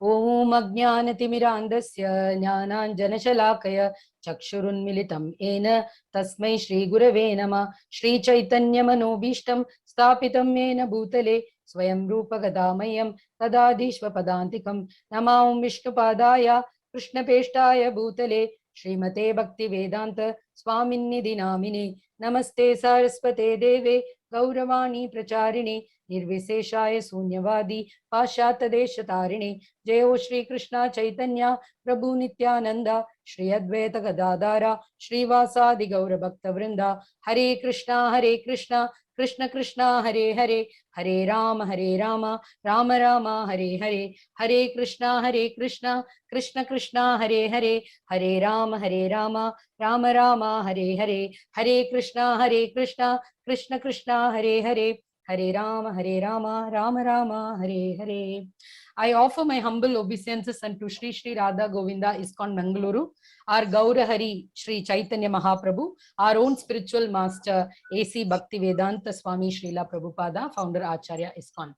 ஓம் அஜ்ஞானதிமிராந்தஸ்ய ஞானாஞ்சனசலாக்கய சக்ஷுருன்மிலிதம் ஏன தஸ்மை ஸ்ரீ குரவே நமः. ஸ்ரீ சைத்தன்ய மனோபீஷ்டம் ஸ்தாபிதம் ஏன பூதலே ஸ்வயம் ரூபகதாமயம் ததாதீஸ்வபதாந்திகம். நமாம் விஷ்ணுபாதாய கிருஷ்ணபேஷ்டாய பூதலே ஸ்ரீமதே பக்தி வேதாந்த स्वामिन्निधि नामिने. नमस्ते सारस्वते देवे गौरवाणी प्रचारिणे निर्विशेषाय शून्यवादी पाश्चात्यदेशतारिणे. जयो श्री कृष्णा चैतन्य प्रभु नित्यानंदा श्री अद्वैत गदाधारा श्रीवासादि गौर भक्त वृंदा. हरे कृष्णा कृष्ण कृष्णा हरे हरे हरे राम राम राम हरे हरे. हरे कृष्णा कृष्ण कृष्णा हरे हरे हरे राम राम राम हरे हरे. हरे Krishna Krishna Krishna Hare Hare Hare Ram Ram Ram Hare Hare. I offer my humble obeisances unto Sri Sri Radha Govinda ISKCON Mangaluru, our Gaurahari Sri Chaitanya Mahaprabhu, our own spiritual master AC Bhakti Vedanta Swami Srila Prabhupada, founder Acharya ISKCON.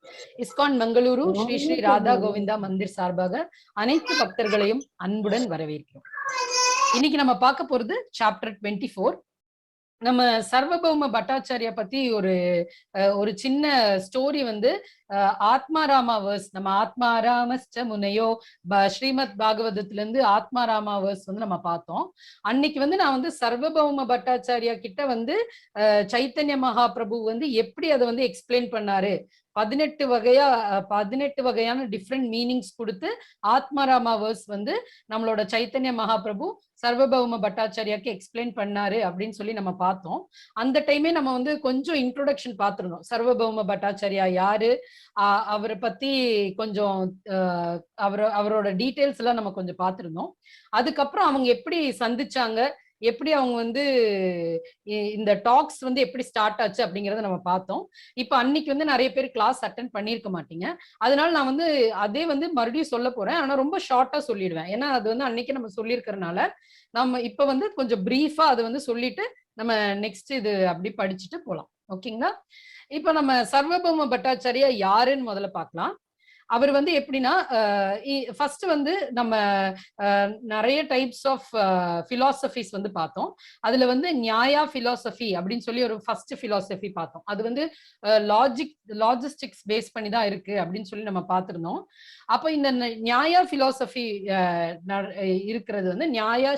ISKCON Mangaluru Sri Sri Radha Govinda Mandir சார்பாக அனைத்து பக்தர்களையும் அன்புடன் வரவேற்கிறோம். இன்னைக்கு நம்ம பார்க்க போறது chapter 24. நம்ம சர்வபௌம பட்டாச்சாரியா பத்தி ஒரு சின்ன ஸ்டோரி வந்து ஆத்மாராமா வேர்ஸ், நம்ம ஆத்மாராமஸ்ச முனையோ ஸ்ரீமத் பாகவதத்துல இருந்து ஆத்மாராமா வேர்ஸ் வந்து நம்ம பார்த்தோம். அன்னைக்கு வந்து நான் வந்து சர்வபௌம பட்டாச்சாரியா கிட்ட வந்து சைத்தன்ய மகாபிரபு வந்து எப்படி அதை வந்து எக்ஸ்பிளைன் பண்ணாரு, 18 வகையான டிஃப்ரெண்ட் மீனிங்ஸ் கொடுத்து ஆத்மாராமா வேர்ஸ் வந்து நம்மளோட சைத்தன்ய மகாபிரபு சர்வபௌம பட்டாச்சாரியாக்கு எக்ஸ்பிளைன் பண்ணாரு அப்படின்னு சொல்லி நம்ம பார்த்தோம். அந்த டைமே நம்ம வந்து கொஞ்சம் இன்ட்ரோடக்ஷன் பார்த்திருந்தோம். சர்வபௌம பட்டாச்சாரியா யாரு, அவரை பத்தி கொஞ்சம் அவரோட டீட்டெயில்ஸ் எல்லாம் நம்ம கொஞ்சம் பார்த்திருந்தோம். அதுக்கப்புறம் அவங்க எப்படி சந்திச்சாங்க, எப்படி அவங்க வந்து இந்த டாக்ஸ் வந்து எப்படி ஸ்டார்ட் ஆச்சு அப்படிங்கறத நம்ம பார்த்தோம். இப்ப அன்னைக்கு வந்து நிறைய பேர் கிளாஸ் அட்டென்ட் பண்ணிருக்க மாட்டீங்க, அதனால நான் வந்து அதே வந்து மறுபடியும் சொல்ல போறேன். ஆனா ரொம்ப ஷார்ட்டா சொல்லிடுவேன், ஏன்னா அது வந்து அன்னைக்கு நம்ம சொல்லியிருக்கிறதுனால நம்ம இப்ப வந்து கொஞ்சம் பிரீஃபா அதை வந்து சொல்லிட்டு நம்ம நெக்ஸ்ட் இது அப்படி படிச்சுட்டு போலாம். ஓகேங்களா? இப்ப நம்ம சர்வபௌம பட்டாச்சாரியா யாருன்னு முதல்ல பார்க்கலாம். அவர் வந்து எப்படின்னா, ஃபர்ஸ்ட் வந்து நம்ம நிறைய டைப்ஸ் ஆஃப் பிலாசபிஸ் வந்து பார்த்தோம். அதுல வந்து நியாயா பிலாசபி அப்படின்னு சொல்லி ஒரு ஃபர்ஸ்ட் பிலாசபி பார்த்தோம். அது வந்து லாஜிஸ்டிக்ஸ் பேஸ் பண்ணி தான் இருக்கு அப்படின்னு சொல்லி நம்ம பார்த்திருந்தோம். அப்ப இந்த நியாயா பிலாசபி இருக்கிறது வந்து நியாய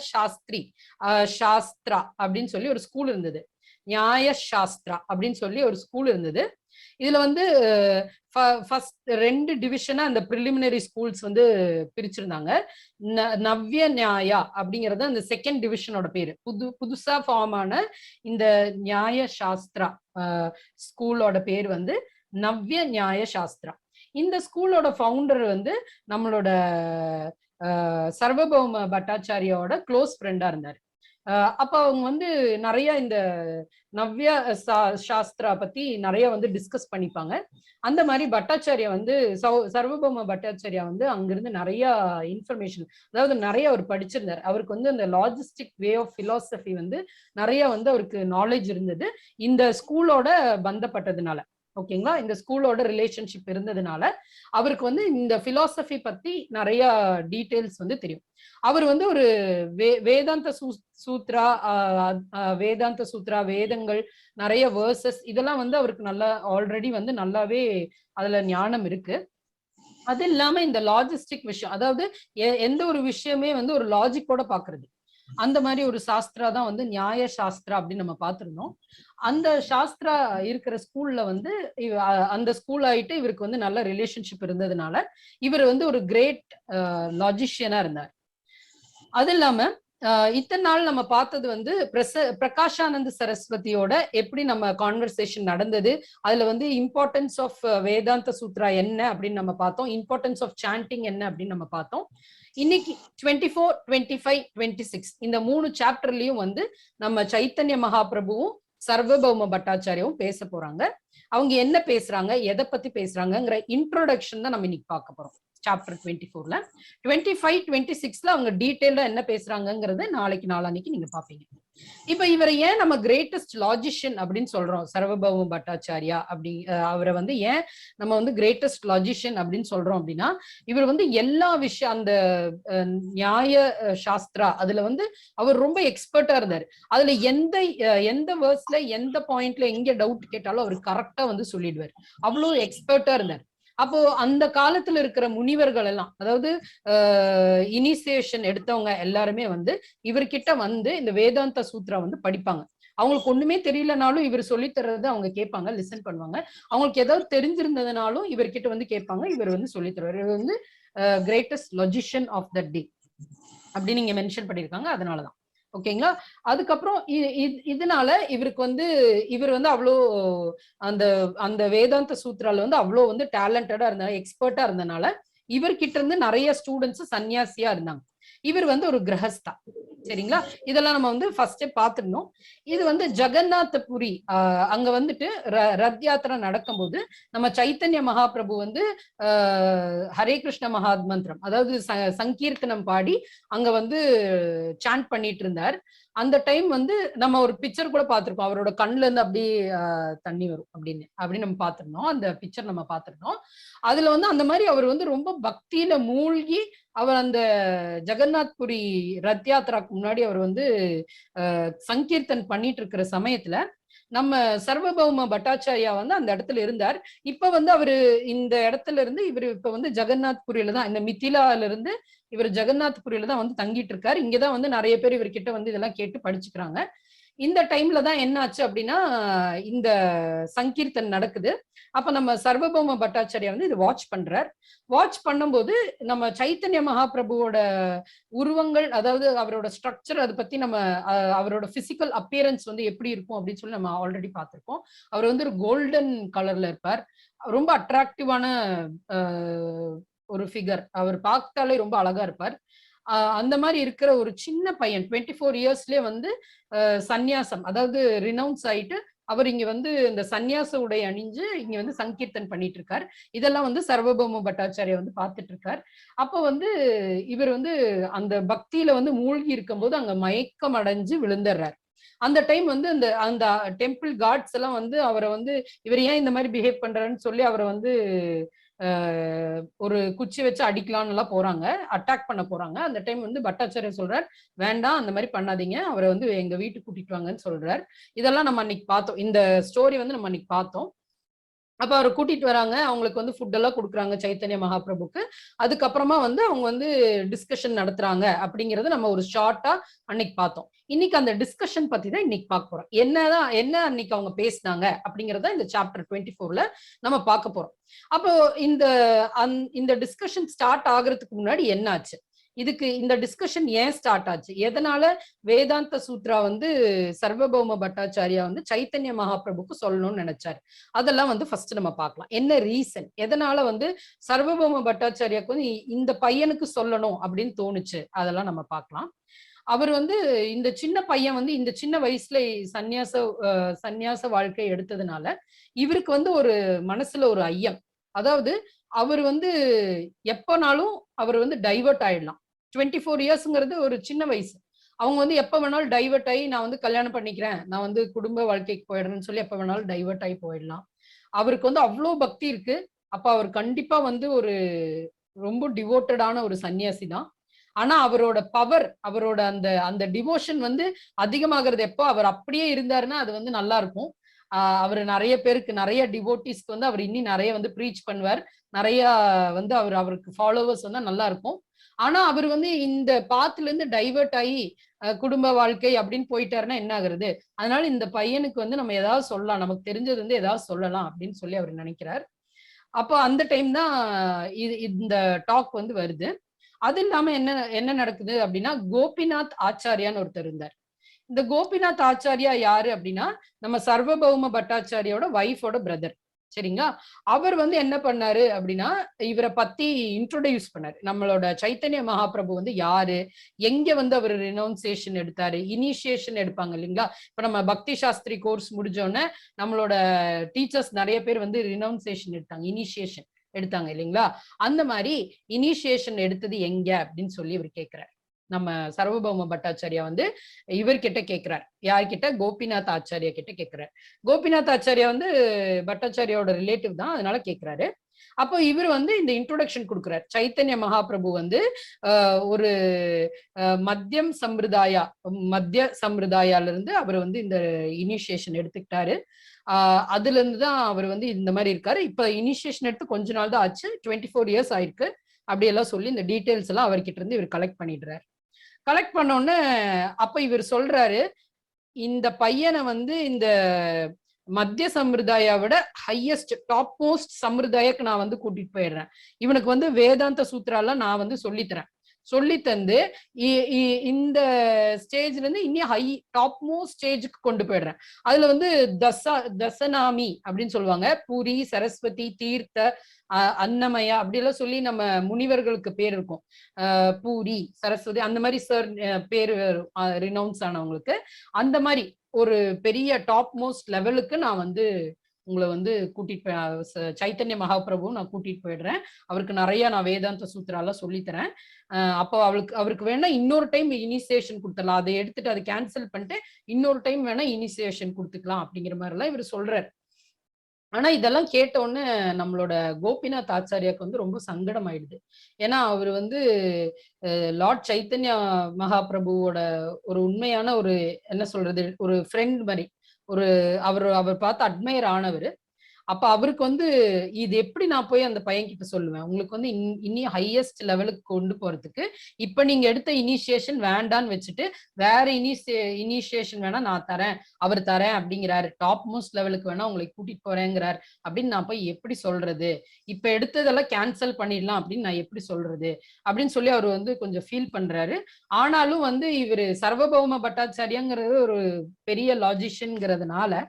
சாஸ்திரா அப்படின்னு சொல்லி ஒரு ஸ்கூல் இருந்தது. நியாய சாஸ்திரா அப்படின்னு சொல்லி ஒரு ஸ்கூல் இருந்தது. இதுல வந்து ஃபர்ஸ்ட் 2 டிவிஷனா அந்த பிரிலிமினரி ஸ்கூல்ஸ் வந்து பிரிச்சிருந்தாங்க. நவ்ய நியாயா அப்படிங்கறது அந்த செகண்ட் டிவிஷனோட பேரு. புதுசா ஃபார்ம் ஆன இந்த நியாய சாஸ்திரா ஸ்கூலோட பேர் வந்து நவ்ய நியாய சாஸ்திரா. இந்த ஸ்கூலோட ஃபவுண்டர் வந்து நம்மளோட சர்வபௌம பட்டாச்சாரியோட க்ளோஸ் ஃப்ரெண்டா இருந்தாரு. அப்ப அவங்க வந்து நிறைய இந்த நவ்ய சாஸ்திரா பத்தி நிறைய வந்து டிஸ்கஸ் பண்ணிப்பாங்க. அந்த மாதிரி பட்டாச்சாரியா வந்து சர்வபௌம பட்டாச்சாரியா வந்து அங்கிருந்து நிறைய இன்ஃபர்மேஷன், அதாவது நிறைய அவர் படிச்சிருந்தார். அவருக்கு வந்து அந்த லாஜிஸ்டிக் வே ஆஃப் பிலாசபி வந்து நிறைய வந்து அவருக்கு நாலேஜ் இருந்தது, இந்த ஸ்கூலோட பந்தப்பட்டதுனால. ஓகேங்களா? இந்த ஸ்கூலோட ரிலேஷன்ஷிப் இருந்ததுனால அவருக்கு வந்து இந்த பிலாசபி பத்தி நிறைய டீடைல்ஸ் வந்து தெரியும். அவர் வந்து ஒரு வேதாந்த சூத்ரா, வேதங்கள், நிறைய வேர்சஸ் இதெல்லாம் வந்து அவருக்கு நல்லா ஆல்ரெடி வந்து நல்லாவே அதுல ஞானம் இருக்கு. அது இல்லாம இந்த லாஜிஸ்டிக் விஷயம், அதாவது எந்த ஒரு விஷயமே வந்து ஒரு லாஜிக்கோட பாக்குறது, அந்த மாதிரி ஒரு சாஸ்திரா தான் வந்து நியாய சாஸ்திரா அப்படின்னு நம்ம பார்த்திருந்தோம். அந்த சாஸ்திரா இருக்கிற ஸ்கூல்ல வந்து அந்த ஸ்கூல் ஆயிட்டு இவருக்கு வந்து நல்ல ரிலேஷன்ஷிப் இருந்ததுனால இவர் வந்து ஒரு கிரேட் லாஜிஷியனா இருந்தார். அது இல்லாம இத்தனை நாள் நம்ம பார்த்தது வந்து பிரகாஷானந்த சரஸ்வதியோட எப்படி நம்ம கான்வர்சேஷன் நடந்தது, அதுல வந்து இம்பார்ட்டன்ஸ் ஆஃப் வேதாந்த சூத்ரா என்ன அப்படின்னு நம்ம பார்த்தோம், இம்பார்ட்டன்ஸ் ஆஃப் சாண்டிங் என்ன அப்படின்னு நம்ம பார்த்தோம். இன்னைக்கு 24, 25, 26 இந்த 3 சாப்டர்லயும் வந்து நம்ம சைத்தன்ய மகாபிரபுவும் சர்வபௌம பட்டாச்சாரியாவும் பேச போறாங்க. அவங்க என்ன பேசுறாங்க, எதை பத்தி பேசுறாங்கிற இன்ட்ரோடக்ஷன் தான் நம்ம இன்னைக்கு பார்க்க போறோம். சாப்டர் 24ல. 25, 26ல அவங்க டீடைல்டா என்ன பேசுறாங்கிறத நாளைக்கு நாளான்னைக்கு நீங்க பாப்பீங்க. இப்ப இவரை ஏன் நம்ம கிரேட்டஸ்ட் லாஜிஷியன் அப்படின்னு சொல்றோம், சர்வபௌம பட்டாச்சாரியா அப்படி அவரை வந்து ஏன் நம்ம வந்து கிரேட்டஸ்ட் லாஜிஷியன் அப்படின்னு சொல்றோம் அப்படின்னா, இவர் வந்து எல்லா விஷயம் அந்த நியாய சாஸ்திரா அதுல வந்து அவர் ரொம்ப எக்ஸ்பர்ட்டா இருந்தார். அதுல எந்த வேர்ஸ்ல எந்த பாயிண்ட்ல எங்க டவுட் கேட்டாலும் அவர் கரெக்டா வந்து சொல்லிடுவார். அவ்வளவு எக்ஸ்பர்ட்டா இருந்தார். அப்போ அந்த காலத்துல இருக்கிற முனிவர்கள் எல்லாம், அதாவது இனிஷியேஷன் எடுத்தவங்க எல்லாருமே வந்து இவர்கிட்ட வந்து இந்த வேதாந்த சூத்ரா வந்து படிப்பாங்க. அவங்களுக்கு ஒண்ணுமே தெரியலனாலும் இவர் சொல்லி தர்றது அவங்க கேட்பாங்க, லிசன் பண்ணுவாங்க. அவங்களுக்கு ஏதாவது தெரிஞ்சிருந்ததுனாலும் இவர்கிட்ட வந்து கேட்பாங்க, இவர் வந்து சொல்லி தருவார். இவர் வந்து கிரேட்டஸ்ட் லாஜிஷியன் ஆஃப் த டே அப்படின்னு நீங்க மென்ஷன் பண்ணிருக்காங்க. அதனாலதான் ஓகேங்களா. அதுக்கப்புறம் இதனால இவருக்கு வந்து இவர் வந்து அவ்வளோ அந்த அந்த வேதாந்த சூத்ரால வந்து அவ்வளோ வந்து டேலண்டடா இருந்தாங்க, எக்ஸ்பர்ட்டா இருந்தனால இவர்கிட்ட இருந்து நிறைய ஸ்டூடெண்ட்ஸ் சன்னியாசியா இருந்தாங்க. இவர் வந்து ஒரு கிரகஸ்தா. சரிங்களா. இதெல்லாம் நம்ம வந்து ஃபர்ஸ்ட் பாத்துடணும். இது வந்து ஜெகநாதபுரி அங்க வந்துட்டு ரத் யாத்திரை நடக்கும்போது நம்ம சைத்தன்ய மகாபிரபு வந்து ஹரே கிருஷ்ண மகாமந்திரம், அதாவது சங்கீர்த்தனம் பாடி அங்க வந்து சாண்ட் பண்ணிட்டு இருந்தார். அந்த டைம் வந்து நம்ம ஒரு பிக்சர் கூட பார்த்திருக்கோம், அவரோட கண்ணுல இருந்து அப்படியே தண்ணி வரும் அப்படின்னு நம்ம பார்த்திருந்தோம். அந்த பிக்சர் நம்ம பார்த்திருந்தோம். அதுல வந்து அந்த மாதிரி அவர் வந்து ரொம்ப பக்தியில மூழ்கி அவர் அந்த ஜெகநாத்புரி ரத் யாத்திராக்கு முன்னாடி அவர் வந்து சங்கீர்த்தன் பண்ணிட்டு இருக்கிற சமயத்துல நம்ம சர்வபௌம பட்டாச்சாரியா வந்து அந்த இடத்துல இருந்தார். இப்ப வந்து அவரு இந்த இடத்துல இருந்து இவர் இப்ப வந்து ஜெகநாத்புரியில தான், இந்த மிதிலால இருந்து இவர் ஜெகநாத்புரியில தான் வந்து தங்கிட்டு இருக்காரு. இங்கதான் வந்து நிறைய பேர் இவர்கிட்ட வந்து இதெல்லாம் கேட்டு படிச்சுக்கிறாங்க. இந்த டைம்ல தான் என்ன ஆச்சு அப்படின்னா, இந்த சங்கீர்த்தன் நடக்குது. அப்ப நம்ம சர்வபௌம பட்டாச்சாரியா வந்து இது வாட்ச் பண்றார். வாட்ச் பண்ணும்போது நம்ம சைத்தன்ய மகாபிரபுவோட உருவங்கள், அதாவது அவரோட ஸ்ட்ரக்சர், அதை பத்தி நம்ம அவரோட பிசிக்கல் அப்பியரன்ஸ் வந்து எப்படி இருக்கும் அப்படின்னு சொல்லி நம்ம ஆல்ரெடி பார்த்திருக்கோம். அவர் வந்து ஒரு கோல்டன் கலர்ல இருப்பார். ரொம்ப அட்ராக்டிவான ஒரு ஃபிகர். அவர் பார்த்தாலே ரொம்ப அழகா இருப்பார். அந்த மாதிரி இருக்கிற ஒரு சின்ன பையன் 24 இயர்ஸ்லயே வந்து சந்நியாசம், அதாவது ரினவுன்ஸ் ஆயிட்டு அவர் இங்க வந்து இந்த சந்நியாச உடை அணிஞ்சு இங்க வந்து சங்கீர்த்தன் பண்ணிட்டு இருக்கார். இதெல்லாம் வந்து சர்வபௌம பட்டாச்சாரியா வந்து பார்த்துட்டு இருக்கார். அப்ப வந்து இவர் வந்து அந்த பக்தியில வந்து மூழ்கி இருக்கும்போது அங்க மயக்கம் அடைஞ்சு விழுந்துடுறார். அந்த டைம் வந்து அந்த அந்த டெம்பிள் கார்ட்ஸ் எல்லாம் வந்து அவரை வந்து இவர் ஏன் இந்த மாதிரி பிஹேவ் பண்றாருன்னு சொல்லி அவரை வந்து ஒரு குச்சி வச்சு அடிக்கலாம்னு எல்லாம் போறாங்க, அட்டாக் பண்ண போறாங்க. அந்த டைம் வந்து பட்டாச்சாரியா சொல்றார், வேண்டாம் அந்த மாதிரி பண்ணாதீங்க, அவரை வந்து எங்க வீட்டுக்கு கூட்டிட்டு வாங்கன்னு சொல்றார். இதெல்லாம் நம்ம அன்னைக்கு பார்த்தோம். இந்த ஸ்டோரி வந்து நம்ம அன்னைக்கு பார்த்தோம். அப்ப அவரை கூட்டிட்டு வராங்க. அவங்களுக்கு வந்து ஃபுட் எல்லாம் கொடுக்குறாங்க சைத்தன்ய மகாபிரபுக்கு. அதுக்கப்புறமா வந்து அவங்க வந்து டிஸ்கஷன் நடத்துறாங்க அப்படிங்கறத நம்ம ஒரு ஷார்ட்டா அன்னைக்கு பார்த்தோம். இன்னைக்கு அந்த டிஸ்கஷன் பத்தி தான் இன்னைக்கு பார்க்க போறோம். என்ன அன்னைக்கு அவங்க பேசினாங்க அப்படிங்கறத இந்த சாப்டர் 24ல நம்ம பார்க்க போறோம். அப்போ இந்த டிஸ்கஷன் ஸ்டார்ட் ஆகுறதுக்கு முன்னாடி என்ன ஆச்சு, இதுக்கு இந்த டிஸ்கஷன் ஏன் ஸ்டார்ட் ஆச்சு, எதனால வேதாந்த சூத்ரா வந்து சர்வபௌம பட்டாச்சாரியா வந்து சைத்தன்ய மகாபிரபுக்கு சொல்லணும்னு நினைச்சாரு, அதெல்லாம் வந்து ஃபர்ஸ்ட் நம்ம பார்க்கலாம். என்ன ரீசன், எதனால வந்து சர்வபௌம பட்டாச்சாரியாக்கு வந்து இந்த பையனுக்கு சொல்லணும் அப்படின்னு தோணுச்சு, அதெல்லாம் நம்ம பார்க்கலாம். அவர் வந்து இந்த சின்ன பையன் வந்து இந்த சின்ன வயசுல சந்நியாச வாழ்க்கை எடுத்ததுனால இவருக்கு வந்து ஒரு மனசுல ஒரு ஐயம். அதாவது அவர் வந்து எப்பனாலும் அவர் வந்து டைவர்ட் ஆயிடலாம். 24 இயர்ஸ்ங்கிறது ஒரு சின்ன வயசு. அவங்க வந்து எப்ப வேணாலும் டைவர்ட் ஆகி நான் வந்து கல்யாணம் பண்ணிக்கிறேன், நான் வந்து குடும்ப வாழ்க்கைக்கு போயிடுறேன்னு சொல்லி எப்ப வேணாலும் டைவர்ட் ஆகி போயிடலாம். அவருக்கு வந்து அவ்வளோ பக்தி இருக்கு. அப்ப அவர் கண்டிப்பா வந்து ஒரு ரொம்ப டிவோட்டடான ஒரு சன்னியாசி தான். ஆனா அவரோட பவர், அவரோட அந்த அந்த டிவோஷன் வந்து அதிகமாகிறது எப்போ அவர் அப்படியே இருந்தாருன்னா அது வந்து நல்லா இருக்கும். அவர் நிறைய பேருக்கு, நிறைய டிவோட்டிஸ்க்கு வந்து அவர் இன்னும் நிறைய வந்து ப்ரீச் பண்ணுவார். நிறைய வந்து அவருக்கு ஃபாலோவர்ஸ் வந்தா நல்லா இருக்கும். ஆனா அவர் வந்து இந்த பாத்துல இருந்து டைவர்ட் ஆகி குடும்ப வாழ்க்கை அப்படின்னு போயிட்டாருன்னா என்ன ஆகுறது. அதனால இந்த பையனுக்கு வந்து நம்ம ஏதாவது சொல்லலாம், நமக்கு தெரிஞ்சது வந்து ஏதாவது சொல்லலாம் அப்படின்னு சொல்லி அவர் நினைக்கிறார். அப்போ அந்த டைம் தான் இந்த டாக் வந்து வருது. அது இல்லாம என்ன என்ன நடக்குது அப்படின்னா, கோபிநாத் ஆச்சாரியான்னு ஒருத்தர் இருந்தார். இந்த கோபிநாத் ஆச்சாரியா யாரு அப்படின்னா, நம்ம சர்வபௌம பட்டாச்சாரியோட வைஃபோட பிரதர். சரிங்களா. அவர் வந்து என்ன பண்ணாரு அப்படின்னா, இவரை பத்தி இன்ட்ரோடியூஸ் பண்ணாரு. நம்மளோட சைத்தன்ய மகாபிரபு வந்து யாரு, எங்க வந்து அவர் ரினவுன்சியேஷன் எடுத்தாரு, இனிஷியேஷன் எடுப்பாங்க இல்லைங்களா. இப்ப நம்ம பக்தி சாஸ்திரி கோர்ஸ் முடிஞ்சோடனே நம்மளோட டீச்சர்ஸ் நிறைய பேர் வந்து ரினவுன்சியேஷன் எடுத்தாங்க, இனிஷியேஷன். எடுத்தாங்க இல்லைங்களா? அந்த மாதிரி இனிஷியேஷன் எடுத்தது எங்க அப்படின்னு சொல்லி இவர் கேட்கிறார். நம்ம சர்வபௌம பட்டாச்சாரியா வந்து இவர்கிட்ட கேட்கிறார். யார்கிட்ட? கோபிநாத் ஆச்சாரியா கிட்ட கேட்கிறார். கோபிநாத் ஆச்சாரியா வந்து பட்டாச்சாரியோட ரிலேட்டிவ் தான், அதனால கேட்கிறாரு. அப்போ இவர் வந்து இந்த இன்ட்ரோடக்ஷன் கொடுக்கிறார். சைத்தன்ய மகாபிரபு வந்து ஒரு மத்திய சம்பிரதாயால இருந்து அவர் வந்து இந்த இனிஷியேஷன் எடுத்துக்கிட்டாரு. அதுல இருந்து தான் அவர் வந்து இந்த மாதிரி இருக்காரு. இப்ப இனிஷியேஷன் எடுத்து கொஞ்ச நாள் தான் ஆச்சு, 24 இயர்ஸ் ஆயிருக்கு. அப்படியெல்லாம் சொல்லி இந்த டீட்டெயில்ஸ் எல்லாம் அவர்கிட்ட இருந்து இவர் கலெக்ட் பண்ணிடுறாரு. கலெக்ட் பண்ண உடனே அப்ப இவர் சொல்றாரு, இந்த பையனை வந்து இந்த மத்திய சம்பிரதாய விட ஹையஸ்ட் டாப் மோஸ்ட் சம்பிரதாயக்கு நான் வந்து கூட்டிட்டு போயிடுறேன். இவனுக்கு வந்து வேதாந்த சூத்திராலாம் நான் வந்து சொல்லித்தரேன். சொல்லி தந்து இந்த ஸ்டேஜ்ல இருந்து இன்னும் ஹை டாப் மோஸ்ட் ஸ்டேஜுக்கு கொண்டு போயிடுறேன். அதுல வந்து தசநாமி அப்படின்னு சொல்லுவாங்க. பூரி, சரஸ்வதி, தீர்த்த, அன்னமயா அப்படி எல்லாம் சொல்லி நம்ம முனிவர்களுக்கு பேர் இருக்கும். பூரி, சரஸ்வதி அந்த மாதிரி சார் பேர் ரினவுன்ஸ் ஆனவங்களுக்கு அந்த மாதிரி ஒரு பெரிய டாப் மோஸ்ட் லெவலுக்கு நான் வந்து உங்களை வந்து கூட்டிட்டு சைத்தன்ய மகாபிரபு நான் கூட்டிட்டு போயிடுறேன். அவருக்கு நிறைய நான் வேதாந்த சூத்திராலாம் சொல்லித்தரேன். அப்போ அவருக்கு வேணா இன்னொரு டைம் இனிஷியேஷன் கொடுத்துடலாம். அதை எடுத்துட்டு அதை கேன்சல் பண்ணிட்டு இன்னொரு டைம் வேணா இனிஷியேஷன் கொடுத்துக்கலாம் அப்படிங்கிற மாதிரி எல்லாம் இவர் சொல்றாரு. ஆனா இதெல்லாம் கேட்ட உடனே நம்மளோட கோபிநாத் ஆச்சாரியாக்கு வந்து ரொம்ப சங்கடம் ஆயிடுது. ஏன்னா அவர் வந்து லார்ட் சைத்தன்யா மகாபிரபுவோட ஒரு உண்மையான ஒரு என்ன சொல்றது ஒரு ஃப்ரெண்ட் மாதிரி, ஒரு அவர் பார்த்து அட்மையர் ஆனவர். அப்ப அவருக்கு வந்து இது எப்படி நான் போய் அந்த பையன் கிட்ட சொல்லுவேன்? உங்களுக்கு வந்து இன்னும் ஹையஸ்ட் லெவலுக்கு கொண்டு போறதுக்கு இப்ப நீங்க எடுத்த இனிஷியேஷன் வேண்டான்னு வச்சுட்டு வேற இனிஷியேஷன் வேணா நான் தரேன், அவர் தரேன் அப்படிங்கிறாரு. டாப் மோஸ்ட் லெவலுக்கு வேணா உங்களை கூட்டிட்டு போறேங்கிறார் அப்படின்னு நான் போய் எப்படி சொல்றது? இப்ப எடுத்ததெல்லாம் கேன்சல் பண்ணிடலாம் அப்படின்னு நான் எப்படி சொல்றது அப்படின்னு சொல்லி அவர் வந்து கொஞ்சம் ஃபீல் பண்றாரு. ஆனாலும் வந்து இவர் சர்வபௌம பட்டாச்சாரியாங்கிறது ஒரு பெரிய லாஜிஷியன்ங்கிறதுனால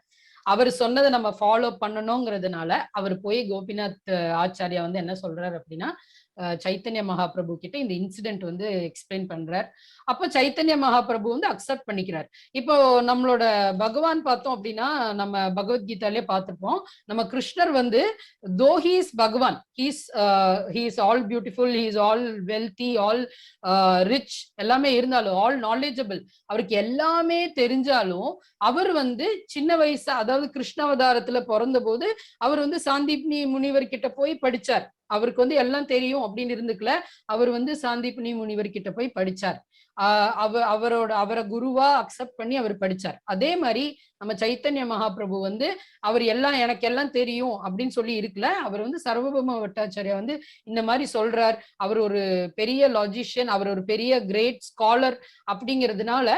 அவர் சொன்னதை நம்ம ஃபாலோ பண்ணணுங்கிறதுனால அவர் போய் கோபிநாத் ஆச்சாரியா வந்து என்ன சொல்றாரு அப்படின்னா, சைத்தன்ய மகாபிரபு கிட்ட இந்த இன்சிடென்ட் வந்து எக்ஸ்பிளைன் பண்றார். அப்போ சைத்தன்ய மகாபிரபு வந்து அக்செப்ட் பண்ணிக்கிறார். இப்போ நம்மளோட பகவான் பார்த்தோம் அப்படின்னா, நம்ம பகவத்கீதாலே பார்த்திருப்போம், நம்ம கிருஷ்ணர் வந்து தோ ஹி இஸ் பகவான், he is all beautiful, he is all wealthy, all rich, எல்லாமே இருந்தாலும் ஆல் நாலேஜபிள், அவருக்கு எல்லாமே தெரிஞ்சாலும் அவர் வந்து சின்ன வயசு, அதாவது கிருஷ்ணாவதாரத்துல பிறந்த போது அவர் வந்து சாந்தீப்னி முனிவர் கிட்ட போய் படிச்சார். அவருக்கு வந்து எல்லாம் தெரியும் அப்படின்னு இருந்துக்கல, அவர் வந்து சாந்தீப்னி முனிவர் கிட்ட போய் படிச்சார். அவரை குருவா அக்செப்ட் பண்ணி அவர் படிச்சார். அதே மாதிரி நம்ம சைத்தன்ய மகாபிரபு வந்து அவர் எல்லாம் எனக்கு எல்லாம் தெரியும் அப்படின்னு சொல்லி இருக்கல, அவர் வந்து சர்வபௌம பட்டாச்சாரியா வந்து இந்த மாதிரி சொல்றார். அவர் ஒரு பெரிய லாஜிஷியன், அவர் ஒரு பெரிய கிரேட் ஸ்காலர் அப்படிங்கிறதுனால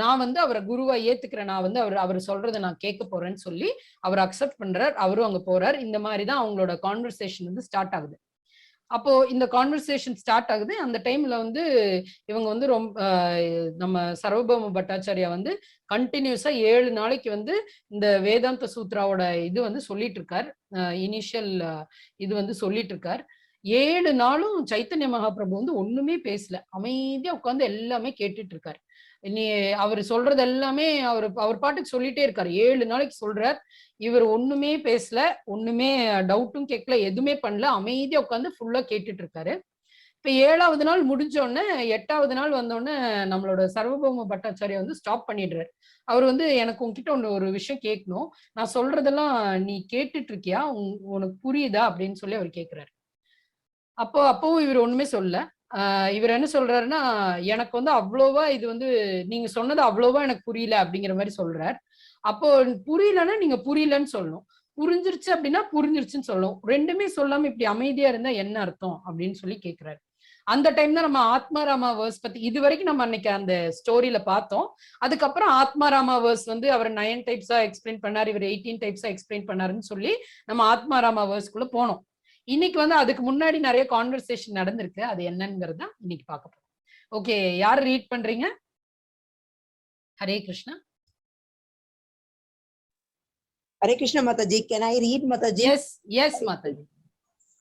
நான் வந்து அவரை குருவா ஏத்துக்கிறேன், நான் வந்து அவர் சொல்றதை நான் கேட்க போறேன்னு சொல்லி அவர் அக்செப்ட் பண்றார். அவரும் அங்க போறார். இந்த மாதிரிதான் அவங்களோட கான்வர்சேஷன் வந்து ஸ்டார்ட் ஆகுது. அப்போ இந்த கான்வர்சேஷன் ஸ்டார்ட் ஆகுது. அந்த டைம்ல வந்து இவங்க வந்து ரொம்ப நம்ம சர்வபௌம பட்டாச்சாரியா வந்து கண்டினியூஸா 7 நாளைக்கு வந்து இந்த வேதாந்த சூத்ராவோட இது வந்து சொல்லிட்டு இருக்கார். இனிஷியல் இது வந்து சொல்லிட்டு இருக்கார். 7 நாளும் சைத்தன்ய மகாபிரபு வந்து ஒண்ணுமே பேசல, அமைதியா உட்கார்ந்து எல்லாமே கேட்டுட்டு இருக்காரு. நீ அவர் சொல்றது எல்லாமே அவர் பாட்டுக்கு சொல்லிட்டே இருக்காரு. 7 நாளைக்கு சொல்றார். இவர் ஒண்ணுமே பேசல, ஒண்ணுமே டவுட்டும் கேட்கல, எதுவுமே பண்ணல, அமைதியா உட்காந்து ஃபுல்லா கேட்டுட்டு இருக்காரு. இப்ப 7வது நாள் முடிஞ்ச உடனே 8வது நாள் வந்தோடனே நம்மளோட சர்வபௌம பட்டாச்சாரியா வந்து ஸ்டாப் பண்ணிடுறாரு. அவர் வந்து எனக்கு உங்ககிட்ட ஒரு விஷயம் கேட்கணும், நான் சொல்றதெல்லாம் நீ கேட்டுட்டு இருக்கியா, உனக்கு புரியுதா அப்படின்னு சொல்லி அவர் கேட்கிறாரு. அப்பவும் இவர் ஒண்ணுமே சொல்லல. இவர் என்ன சொல்றாருன்னா, எனக்கு வந்து அவ்வளவா இது வந்து நீங்க சொன்னது அவ்வளவா எனக்கு புரியல அப்படிங்கிற மாதிரி சொல்றார். அப்போ புரியலன்னா நீங்க புரியலன்னு சொல்லணும், புரிஞ்சிருச்சு அப்படின்னா புரிஞ்சிருச்சுன்னு சொல்லணும். ரெண்டுமே சொல்லாம இப்படி அமைதியா இருந்தா என்ன அர்த்தம் அப்படின்னு சொல்லி கேட்கிறாரு. அந்த டைம் தான் நம்ம ஆத்மாராமா வேர்ஸ் பத்தி இதுவரைக்கும் நம்ம அன்னைக்கு அந்த ஸ்டோரியில பார்த்தோம். அதுக்கப்புறம் ஆத்மாராமா வேர்ஸ் வந்து அவர் 9 டைப்ஸா எக்ஸ்பிளைன் பண்ணார், இவர் 18 டைப்ஸா எக்ஸ்பிளைன் பண்ணாருன்னு சொல்லி நம்ம ஆத்மாராமா வேர்ஸ்க்குள்ள போனோம். இன்னைக்கு வந்து அதுக்கு முன்னாடி நிறைய கான்வர்சேஷன் நடந்திருக்கு, அது என்னங்கிறது தான் இன்னைக்கு பார்க்க போறோம். ஓகே, யார் ரீட் பண்றீங்க? Hare Krishna. Hare Krishna Mathaji, can I read Mathaji? Yes Mathaji.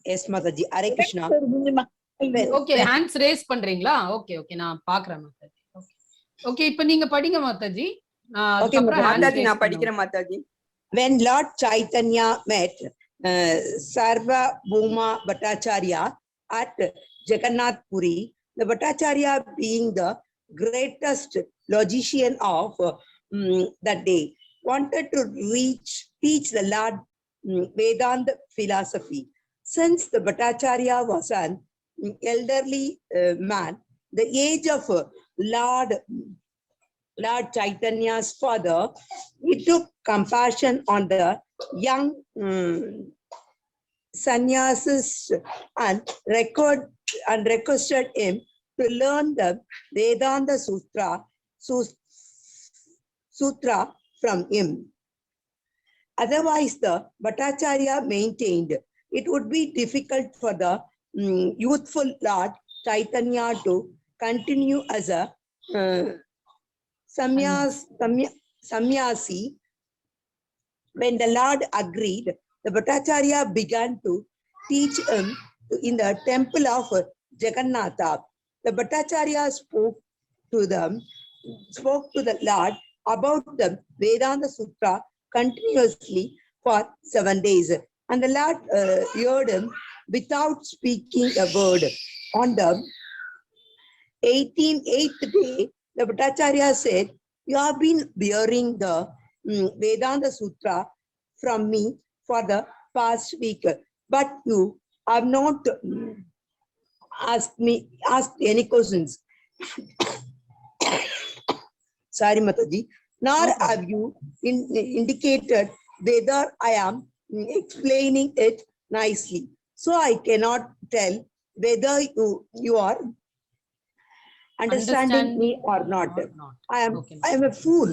Yes Mathaji, Hare Krishna. Okay, hands raise பண்றீங்களா? Okay, நான் பார்க்கறேன் Mathaji. Okay, இப்போ நீங்க படிங்க Mathaji. Okay Mathaji, நான் படிக்கிறேன் Mathaji. When Lord Chaitanya met Sarva Bhuma Bhattacharya at Jagannath Puri. The Bhattacharya being the greatest logician of that day, wanted to teach the Lord Vedanta philosophy. Since the Bhattacharya was an elderly man, the age of Lord Chaitanya's father, he took compassion on the young sannyasis and requested him to learn the Vedanta Sutra from him. Otherwise, the Bhattacharya maintained it would be difficult for the youthful Lord Chaitanya to continue as a sannyasi. When the Lord agreed, the Bhattacharya began to teach him in the temple of Jagannatha. The Bhattacharya spoke to the Lord about the Vedanta Sutra continuously for 7 days. And the Lord heard him without speaking a word. On the 8th day, the Bhattacharya said, "You have been bearing the Vedanta Sutra from me for the past week, but you have not asked any questions." Sorry, Mathaji. Nor have you indicated whether I am explaining it nicely. So I cannot tell whether you are understanding me or not. I am a fool.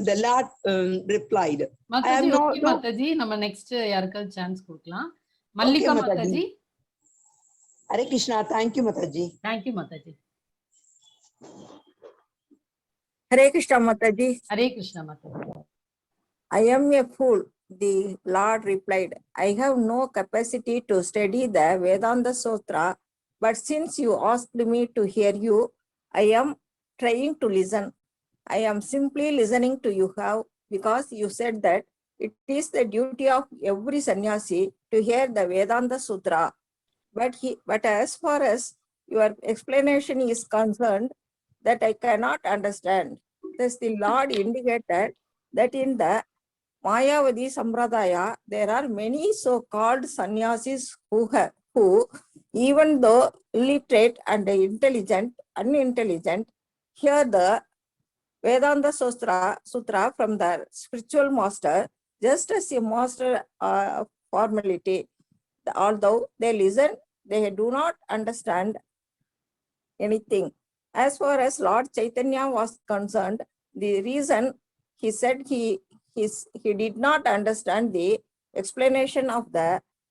The Lord replied. Mathaji, okay, Mathaji, நம்ம next யாருக்காவது chance கொடுக்கலாம். Mallika Mathaji. Hare Krishna, thank you, Mathaji. Thank you, Mathaji. Hare Krishna, Mathaji. Hare Krishna, Mathaji. I am a fool, the Lord replied. I have no capacity to study the Vedanta Sutra, but since you asked me to hear you, I am trying to listen. I am simply listening to you because you said that it is the duty of every sannyasi to hear the Vedanta Sutra. But as far as your explanation is concerned, that I cannot understand. Thus the Lord indicated that in the Mayavadi Sampradaya, there are many so-called sannyasis who, even though illiterate and unintelligent, hear the Vedanta Sutra from the spiritual master just as a master formality. Although they listen, they do not understand anything. As far as Lord Chaitanya was concerned, the reason he said he did not understand the explanation of the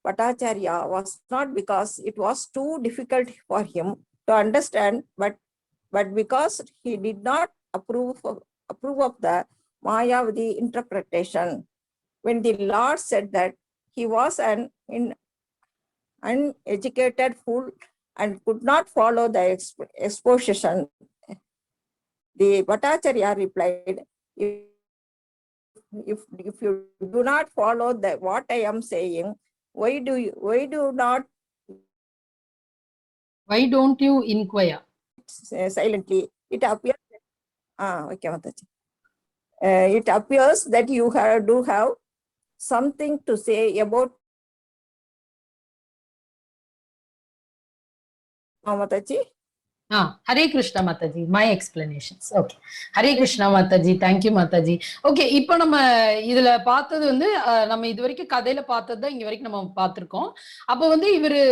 Bhattacharya was not because it was too difficult for him to understand, but because he did not approve of the Mayavadi interpretation. When the Lord said that he was an uneducated fool and could not follow the exposition, the Bhattacharya replied, if you do not follow what I am saying, why don't you inquire? Silently. It appears. Okay, Mathaji. It appears that you do have something to say about Mathaji. Hare Krishna, Mathaji. My explanations. Okay. Hare Krishna, Mathaji. Thank you, Mathaji. Okay. இப்போ நம்ம இதுல பார்த்தது வந்து நம்ம இது வரைக்கும் கதையில பார்த்தது தான் இங்க வரைக்கும் நம்ம பார்த்திருக்கோம். அப்போ வந்து இவரு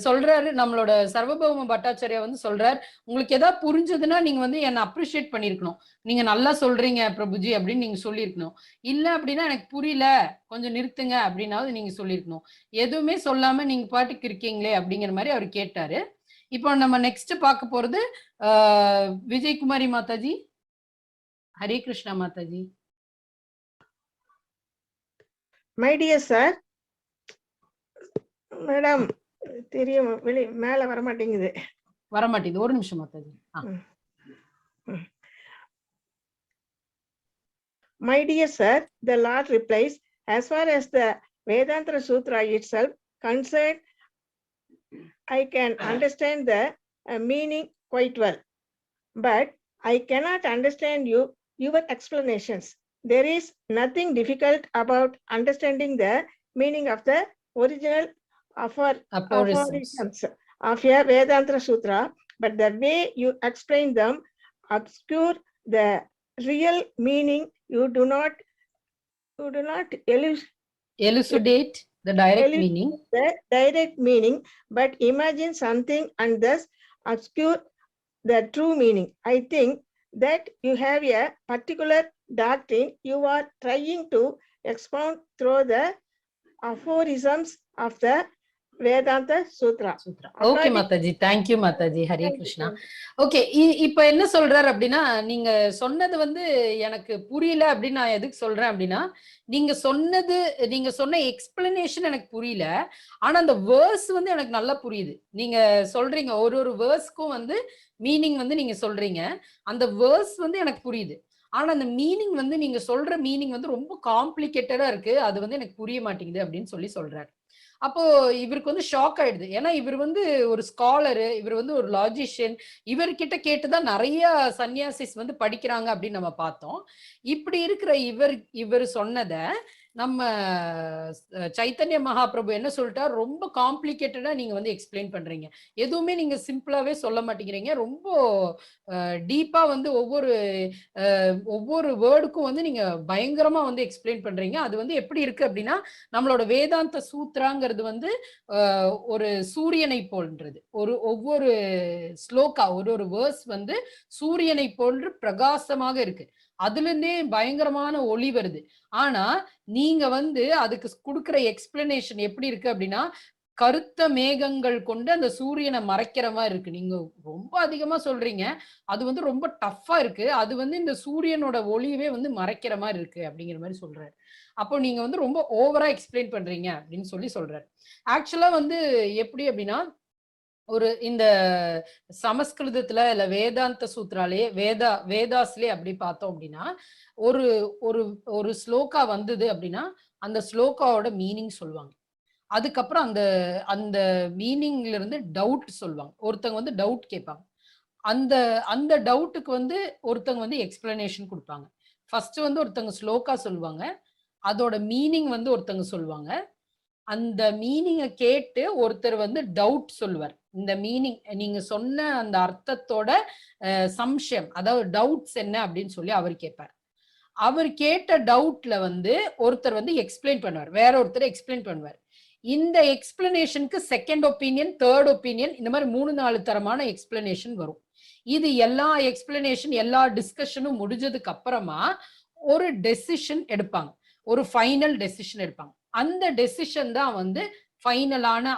சொல்றாரு, நம்மளோட சர்வபௌம பட்டாச்சாரியா வந்து சொல்றார், உங்களுக்கு ஏதாவது புரிஞ்சதுன்னா நீங்க வந்து என்ன அப்ரிஷியேட் பண்ணிருக்கணும். நீங்க நல்லா சொல்றீங்க பிரபுஜி அப்படின்னு நீங்க சொல்லியிருக்கணும். இல்ல அப்படின்னா எனக்கு புரியல, கொஞ்சம் நிறுத்துங்க அப்படின்னாவது நீங்க சொல்லியிருக்கணும். எதுவுமே சொல்லாம நீங்க பாட்டுக்கு இருக்கீங்களே அப்படிங்கிற மாதிரி அவர் கேட்டாரு. இப்போ நம்ம நெக்ஸ்ட் பார்க்க போறது Vijayakumari Mataji. Hare Krishna Mataji. My dear sir, madam தெரியும் மேல வர மாட்டேங்குது. ஒரு நிமிஷம் Mataji. My dear sir, the Lord replies, as far as the Vedanta Sutra itself concerned, I can understand the meaning quite well, but I cannot understand your explanations. There is nothing difficult about understanding the meaning of the original aphorisms of a Vedanta Sutra, but the way you explain them obscure the real meaning. You do not elucidate the direct meaning. The direct meaning, but imagine something and thus obscure the true meaning. I think that you have a particular doctrine you are trying to expound through the aphorisms of the Vedanta Sutra. Okay, Mathaji. Thank you, Mathaji. Hare Krishna. Okay, இப்ப என்ன சொல்றாரு அப்படின்னா, நீங்க சொன்னது வந்து எனக்கு புரியல அப்படின்னு நான் எதுக்கு சொல்றேன் அப்படின்னா, நீங்க சொன்ன எக்ஸ்பிளனேஷன் எனக்கு புரியல. ஆனா அந்த வேர்ஸ் வந்து எனக்கு நல்லா புரியுது. நீங்க சொல்றீங்க ஒரு வேர்ஸ்க்கும் வந்து மீனிங் வந்து நீங்க சொல்றீங்க. அந்த வேர்ஸ் வந்து எனக்கு புரியுது. ஆனா அந்த மீனிங் வந்து நீங்க சொல்ற மீனிங் வந்து ரொம்ப காம்ப்ளிகேட்டடா இருக்கு. அது வந்து எனக்கு புரிய மாட்டேங்குது அப்படின்னு சொல்றாரு. அப்போ இவருக்கு வந்து ஷாக் ஆயிடுது. ஏன்னா இவர் வந்து ஒரு ஸ்காலரு, இவர் வந்து ஒரு லாஜிஷியன். இவர்கிட்ட கேட்டுதான் நிறைய சன்னியாசிஸ் வந்து படிக்கிறாங்க அப்படின்னு நம்ம பார்த்தோம். இப்படி இருக்கிற இவர் சொன்னத நம்ம சைத்தன்ய மகாபிரபு என்ன சொல்லிட்டார், ரொம்ப காம்ப்ளிகேட்டடா நீங்க வந்து எக்ஸ்பிளைன் பண்றீங்க. எதுவுமே நீங்க சிம்பிளாவே சொல்ல மாட்டேங்கிறீங்க. ரொம்ப டீப்பா வந்து ஒவ்வொரு வேர்டுக்கும் வந்து நீங்க பயங்கரமா வந்து எக்ஸ்பிளைன் பண்றீங்க. அது வந்து எப்படி இருக்கு அப்படின்னா, நம்மளோட வேதாந்த சூத்ராங்கிறது வந்து ஒரு சூரியனை போன்றது. ஒவ்வொரு ஸ்லோகா ஒரு வேர்ஸ் வந்து சூரியனை போன்று பிரகாசமாக இருக்கு. அதுல இருந்தே பயங்கரமான ஒளி வருது. ஆனா நீங்க வந்து அதுக்கு கொடுக்கிற எக்ஸ்பிளனேஷன் எப்படி இருக்கு அப்படின்னா, கருத்த மேகங்கள் கொண்டு அந்த சூரியனை மறைக்கிற மாதிரி இருக்கு. நீங்க ரொம்ப அதிகமா சொல்றீங்க. அது வந்து ரொம்ப டஃப்பா இருக்கு. அது வந்து இந்த சூரியனோட ஒளியவே வந்து மறைக்கிற மாதிரி இருக்கு அப்படிங்கிற மாதிரி சொல்றாரு. அப்போ நீங்க வந்து ரொம்ப ஓவரா எக்ஸ்பிளைன் பண்றீங்க அப்படின்னு சொல்றாரு. ஆக்சுவலா வந்து எப்படி அப்படின்னா, இந்த சமஸ்கிருதத்துல இல்ல வேதாந்த சூத்ராலே வேதாஸ்லே அப்படி பார்த்தோம் அப்படின்னா, ஒரு ஸ்லோகா வந்தது அப்படின்னா அந்த ஸ்லோகாவோட மீனிங் சொல்லுவாங்க. அதுக்கப்புறம் அந்த மீனிங்ல இருந்து டவுட் சொல்லுவாங்க. ஒருத்தங்க வந்து டவுட் கேட்பாங்க. அந்த டவுட்டுக்கு வந்து ஒருத்தங்க வந்து எக்ஸ்பிளனேஷன் கொடுப்பாங்க. ஃபர்ஸ்ட் வந்து ஒருத்தங்க ஸ்லோகா சொல்லுவாங்க. அதோட மீனிங் வந்து ஒருத்தங்க சொல்லுவாங்க. அந்த மீனிங்கை கேட்டு ஒருத்தர் வந்து டவுட் சொல்லுவார். இந்த மீனிங் நீங்க சொன்ன அந்த அர்த்தத்தோட சம்சயம், அதாவது டவுட்ஸ் என்ன அப்படின்னு சொல்லி அவர் கேட்பார். அவர் கேட்ட டவுட்ல வந்து ஒருத்தர் வந்து எக்ஸ்பிளைன் பண்ணுவார், வேற ஒருத்தர் எக்ஸ்பிளைன் பண்ணுவார். இந்த எக்ஸ்பிளனேஷனுக்கு செகண்ட் ஒப்பீனியன், தேர்ட் ஒப்பீனியன், இந்த மாதிரி 3-4 தரமான எக்ஸ்பிளனேஷன் வரும். இது எல்லா எக்ஸ்பிளனேஷன் எல்லா டிஸ்கஷனும் முடிஞ்சதுக்கு அப்புறமா ஒரு டெசிஷன் எடுப்பாங்க, ஒரு ஃபைனல் டெசிஷன் எடுப்பாங்க. அந்த டெசிஷன் தான் வந்து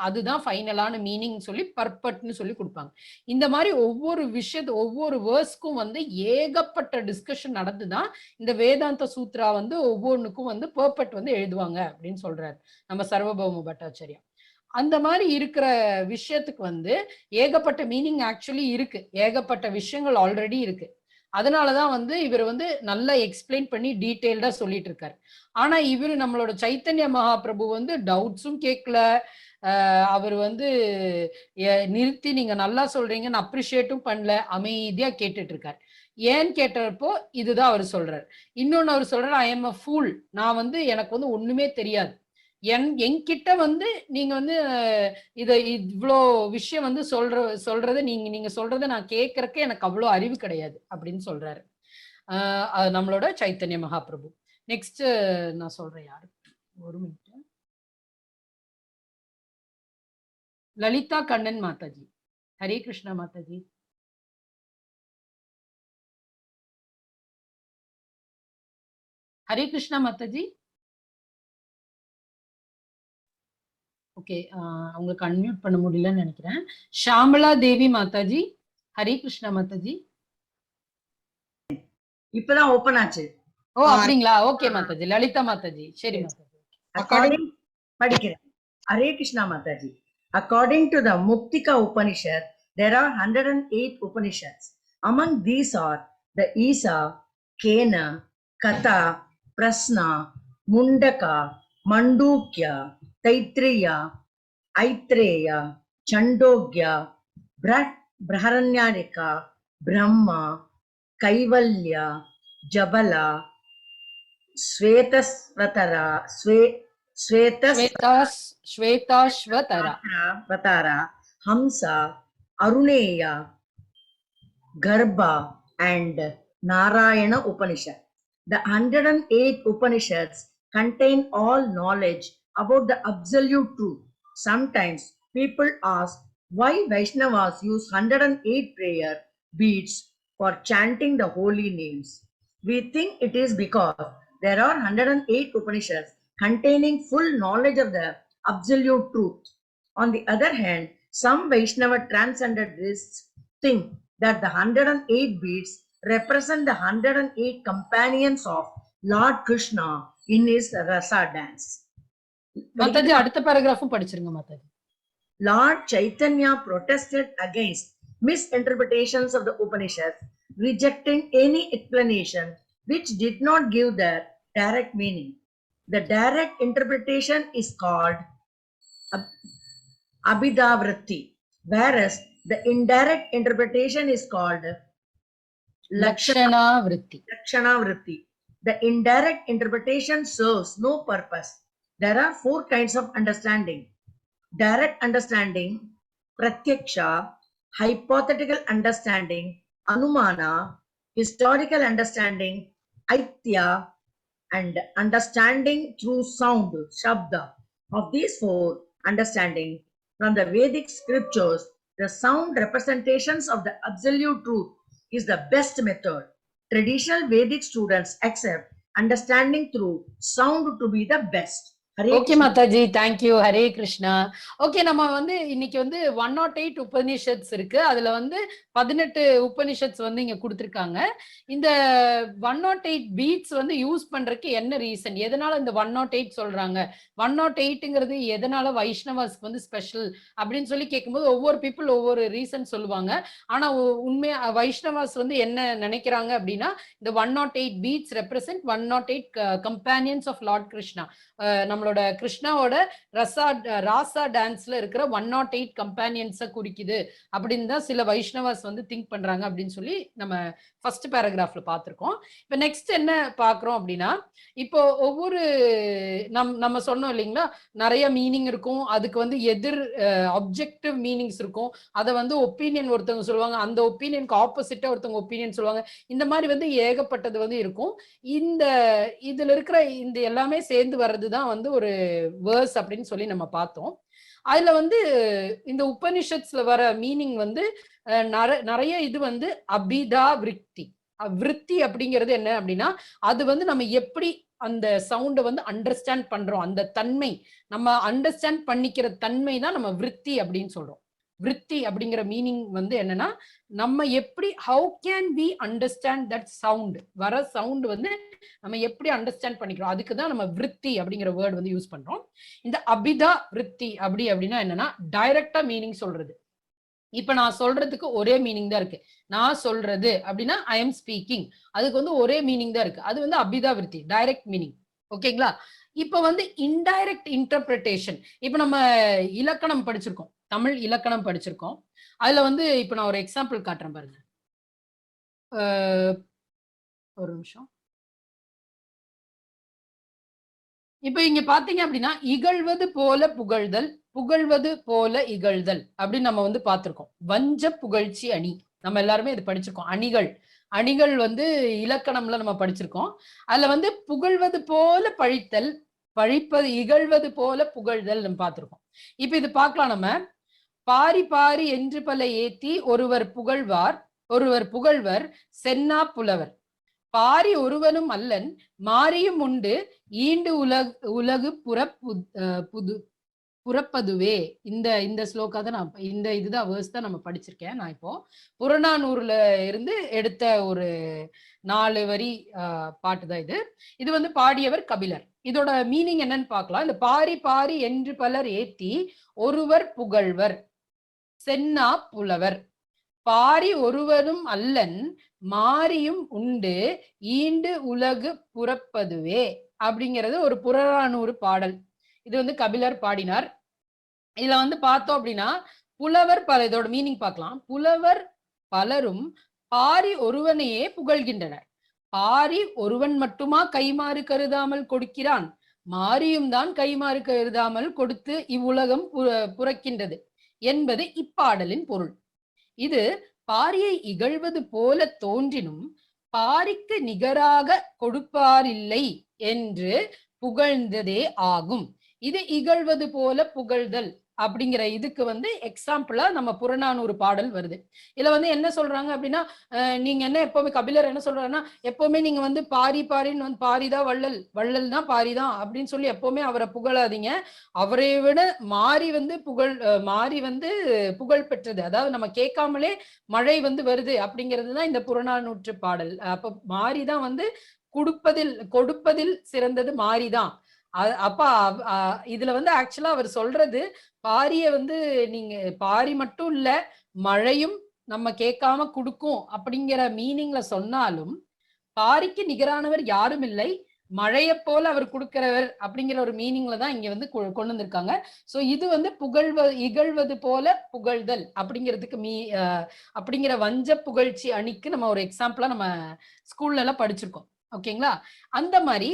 அதுதான் ஃபைனலான மீனிங் சொல்லி பர்பட்னு சொல்லி கொடுப்பாங்க. இந்த மாதிரி ஒவ்வொரு வேர்ஸ்க்கும் வந்து ஏகப்பட்ட டிஸ்கஷன் நடந்துதான் இந்த வேதாந்த சூத்ரா வந்து ஒவ்வொன்றுக்கும் வந்து பர்பட் வந்து எழுதுவாங்க அப்படின்னு சொல்றாரு நம்ம சர்வபௌம பட்டாச்சாரியா. அந்த மாதிரி இருக்கிற விஷயத்துக்கு வந்து ஏகப்பட்ட மீனிங் ஆக்சுவலி இருக்கு, ஏகப்பட்ட விஷயங்கள் ஆல்ரெடி இருக்கு. அதனாலதான் வந்து இவர் வந்து நல்லா எக்ஸ்பிளைன் பண்ணி டீட்டெயில்டா சொல்லிட்டு இருக்காரு. ஆனா இவரு நம்மளோட சைத்தன்ய மகாபிரபு வந்து டவுட்ஸும் கேட்கல, அவர் வந்து நிறுத்தி நீங்க நல்லா சொல்றீங்கன்னு அப்ரிஷியேட்டும் பண்ணல, அமைதியா கேட்டுட்டு இருக்காரு. ஏன்னு கேட்டப்போ இதுதான் அவர் சொல்றாரு. இன்னொன்னு அவர் சொல்றாரு, ஐ எம் அ ஃபூல், நான் வந்து எனக்கு வந்து ஒண்ணுமே தெரியாது. என்கிட்ட வந்து நீங்க வந்து இவ்வளோ விஷயம் வந்து சொல்றத நீங்க சொல்றத நான் கேட்கறக்கு எனக்கு அவ்வளோ அறிவு கிடையாது அப்படின்னு சொல்றாரு நம்மளோட சைத்தன்ய மகாபிரபு. நெக்ஸ்ட் நான் சொல்றேன் யாரு, ஒரு மினிட். லலிதா கண்ணன் மாதாஜி. ஹரே கிருஷ்ணா மாதாஜி. ஹரே கிருஷ்ணா மாதாஜி. ஓகே, உங்களுக்கு அன்மியூட் பண்ண முடியலன்னு நினைக்கிறேன். ஷாமலா தேவி மாதாஜி. ஹரே கிருஷ்ணா மாதாஜி. இப்பதான் ஓபன் ஆச்சு. ஓ அப்படிங்களா? ஓகே மாதாஜி. லலிதா மாதாஜி. சரி மாதாஜி. அக்கார்டிங் படிக்கிறேன். Hare Krishna Mataji. According to the Muktika Upanishad, there are 108 Upanishads. Among these are the Isa, Kena, Katha, Prasna, Mundaka, Mandukya, Taitriya, Aitreya, Chandogya, Braharanyarika, Brahma, Kaivalya, Jabala, Svetasvatara, Shvetashvatara. Hamsa, Aruneya, Garbha, and Narayana Upanishad. The 108 Upanishads contain all knowledge about the absolute truth. Sometimes people ask why Vaishnavas use 108 prayer beads for chanting the holy names. We think it is because there are 108 Upanishads containing full knowledge of the absolute truth. On the other hand, some Vaishnava transcendentalists think that the 108 beads represent the 108 companions of Lord Krishna in his rasa dance. Mataji அடுத்த பேராகிராஃபும் படிச்சிருங்க Mataji. Lord Chaitanya protested against misinterpretations of the Upanishads, rejecting any explanation which did not give the direct meaning. The direct interpretation is called Abhidhavritti, whereas the indirect interpretation is called Lakshana Vritti. The indirect interpretation serves no purpose. There are 4 kinds of understanding: direct understanding, pratyaksha, hypothetical understanding, anumana, historical understanding, aitya, and understanding through sound, shabda. Of these 4 understanding from the Vedic scriptures, the sound representations of the absolute truth is the best method. Traditional Vedic students accept understanding through sound to be the best. Okay Mataji, thank you. Hare Krishna. Okay, நம்ம வந்து இன்னைக்கு வந்து 108 உபனிஷத்ஸ் இருக்கு. அதுல வந்து 18 உபனிஷத்ஸ் வந்து இங்க கொடுத்திருக்காங்க. இந்த 108 பீட்ஸ் வந்து யூஸ் பண்றதுக்கு என்ன ரீசன், எதனால இந்த 108 சொல்றாங்க, 108ங்கிறது எதனால வைஷ்ணவாஸ்க்கு வந்து ஸ்பெஷல் அப்படின்னு சொல்லி கேட்கும்போது ஒவ்வொரு பீப்புள் ஒவ்வொரு ரீசன் சொல்லுவாங்க. ஆனா உண்மையா வைஷ்ணவாஸ் வந்து என்ன நினைக்கிறாங்க அப்படின்னா, இந்த 108 beads represent 108 companions of lord Krishna. நம்மளோட கிருஷ்ணாவோட ராசா டான்ஸ்ல இருக்கிற 108 கம்பேனியன்ஸை குறிக்குது அப்படின்னு தான் சில வைஷ்ணவாஸ் வந்து திங்க் பண்றாங்க அப்படின்னு சொல்லி நம்ம ஃபர்ஸ்ட் பேராகிராஃப்ல பார்த்திருக்கோம். இப்போ நெக்ஸ்ட் என்ன பார்க்குறோம் அப்படின்னா, இப்போ ஒவ்வொரு நம்ம சொன்னோம் இல்லைங்களா, நிறைய மீனிங் இருக்கும், அதுக்கு வந்து எதிர் அப்ஜெக்டிவ் மீனிங்ஸ் இருக்கும். அதை வந்து ஒப்பீனியன் ஒருத்தவங்க சொல்லுவாங்க, அந்த ஒப்பீனியனுக்கு ஆப்போசிட்டா ஒருத்தவங்க ஒப்பீனியன் சொல்லுவாங்க. இந்த மாதிரி வந்து ஏகப்பட்டது வந்து இருக்கும். இதுல இருக்கிற இந்த எல்லாமே சேர்ந்து வர்றதுதான் வந்து ஒரு வேர்ஸ் அப்படின்னு சொல்லி நம்ம பார்த்தோம். அதுல வந்து இந்த உபனிஷத்ஸ்ல வர மீனிங் வந்து நிறைய இது வந்து அபிதா விருத்தி. விருத்தி அப்படிங்கிறது என்ன அப்படின்னா, அது வந்து நம்ம எப்படி அந்த சவுண்டை வந்து அண்டர்ஸ்டாண்ட் பண்றோம், அந்த தன்மை, நம்ம அண்டர்ஸ்டாண்ட் பண்ணிக்கிற தன்மை தான் நம்ம விருத்தி அப்படின்னு சொல்றோம். விருத்தி அப்படிங்கிற மீனிங் வந்து என்னன்னா, நம்ம எப்படி how can we understand that sound, வர சவுண்ட் வந்து நம்ம எப்படி அண்டர்ஸ்டாண்ட் பண்ணிக்கிறோம், அதுக்கு தான் நம்ம விருத்தி அப்படிங்கிற வேர்ட் வந்து யூஸ் பண்றோம். இந்த அபிதா விருத்தி அப்படின்னா என்னன்னா, டைரக்டா மீனிங் சொல்றது. இப்ப நான் சொல்றதுக்கு ஒரே மீனிங் தான் இருக்கு. நான் சொல்றது அப்படின்னா ஐ எம் ஸ்பீக்கிங், அதுக்கு வந்து ஒரே மீனிங் தான் இருக்கு. அது வந்து அபிதா விருத்தி, டைரக்ட் மீனிங். ஓகேங்களா? இப்ப வந்து இன்டைரக்ட் இன்டர்பிரிட்டேஷன். இப்ப நம்ம இலக்கணம் படிச்சிருக்கோம், தமிழ் இலக்கணம் படிச்சிருக்கோம். அதுல வந்து இப்ப நான் ஒரு எக்ஸாம்பிள் காட்டுறேன் பாருங்க. ஒரு நிமிஷம். இப்ப இங்க பாத்தீங்க அப்படின்னா, இகழ்வது போல புகழ்தல், புகழ்வது போல இகழ்தல் அப்படின்னு நம்ம வந்து பார்த்திருக்கோம். வஞ்ச புகழ்ச்சி அணி, நம்ம எல்லாருமே இது படிச்சிருக்கோம். அணிகள் வந்து இலக்கணம்ல நம்ம படிச்சிருக்கோம். அதுல வந்து புகழ்வது போல பழித்தல், பழிப்பது, இகழ்வது போல புகழ்தல் நம்ம பார்த்திருக்கோம். இப்ப இது பார்க்கலாம் நம்ம. பாரி பாரி என்று பல ஏத்தி ஒருவர் புகழ்வர் சென்னா புலவர். பாரி ஒருவனும் அல்லன் மாரியும் உண்டு ஈண்டு உலகு புறப்பதுவே. இந்த ஸ்லோகா தான் நான் இதுதான் வேர்ஸ் தான் நம்ம படிச்சிருக்கேன். நான் இப்போ புறநானூறுல இருந்து எடுத்த ஒரு 4 வரி பாட்டு தான் இது. இது வந்து பாடியவர் கபிலர். இதோட மீனிங் என்னன்னு பார்க்கலாம். இந்த பாரி பாரி என்று பலர் ஏத்தி ஒருவர் புகழ்வர் சென்னா புலவர். பாரி ஒருவனும் அல்லன் மாரியும் உண்டு ஈண்டு உலகு புறப்பதுவே அப்படிங்கிறது ஒரு புறநானூறு பாடல். இது வந்து கபிலர் பாடினார். இதுல வந்து பார்த்தோம் அப்படின்னா புலவர் பல, இதோட மீனிங் பார்க்கலாம். புலவர் பலரும் பாரி ஒருவனையே புகழ்கின்றனர். பாரி ஒருவன் மட்டுமா கைமாறு கருதாமல் கொடுக்கிறான், மாரியும் தான் கைமாறு கருதாமல் கொடுத்து இவ்வுலகம் புறக்கின்றது என்பது இப்பாடலின் பொருள். இது பாரியை இகழ்வது போல தோன்றினும் பாரிக்கு நிகராக கொடுப்பாரில்லை என்று புகழ்ந்ததே ஆகும். இது இகழ்வது போல புகழ்தல் அப்படிங்கிற இதுக்கு வந்து எக்ஸாம்பிளா நம்ம புறநானூறு பாடல் வருது. இதுல வந்து என்ன சொல்றாங்க அப்படின்னா, நீங்க என்ன எப்பவுமே கபிலர் என்ன சொல்றாருன்னா, எப்பவுமே நீங்க வந்து பாரி பாரின்னு வந்து பாரிதான் வள்ளல், வள்ளல் தான் பாரிதான் அப்படின்னு சொல்லி எப்பவுமே அவரை புகழாதீங்க. அவரை விட மாறி வந்து புகழ் பெற்றது, அதாவது நம்ம கேட்காமலே மழை வந்து வருது அப்படிங்கிறதுதான் இந்த புறநானூற்று பாடல். அப்ப மாரிதான் வந்து கொடுப்பதில் சிறந்தது மாரிதான். அப்ப இதுல வந்து ஆக்சுவலா அவர் சொல்றது, பாரிய வந்து நீங்க பாரி மட்டும் இல்ல மழையும் நம்ம கேட்காம கொடுக்கும் அப்படிங்கிற மீனிங்ல சொன்னாலும் பாரிக்கு நிகரானவர் யாரும் இல்லை, மழையை போல அவர் கொடுக்கிறவர் அப்படிங்கிற ஒரு மீனிங்ல தான் இங்க வந்து கொண்டு வந்திருக்காங்க. சோ இது வந்து இகழ்வது போல புகழ்தல் அப்படிங்கிறதுக்கு அப்படிங்கிற வஞ்ச புகழ்ச்சி அணிக்கு நம்ம ஒரு எக்ஸாம்பிளா நம்ம ஸ்கூல்ல எல்லாம் படிச்சிருக்கோம். ஓகேங்களா? அந்த மாதிரி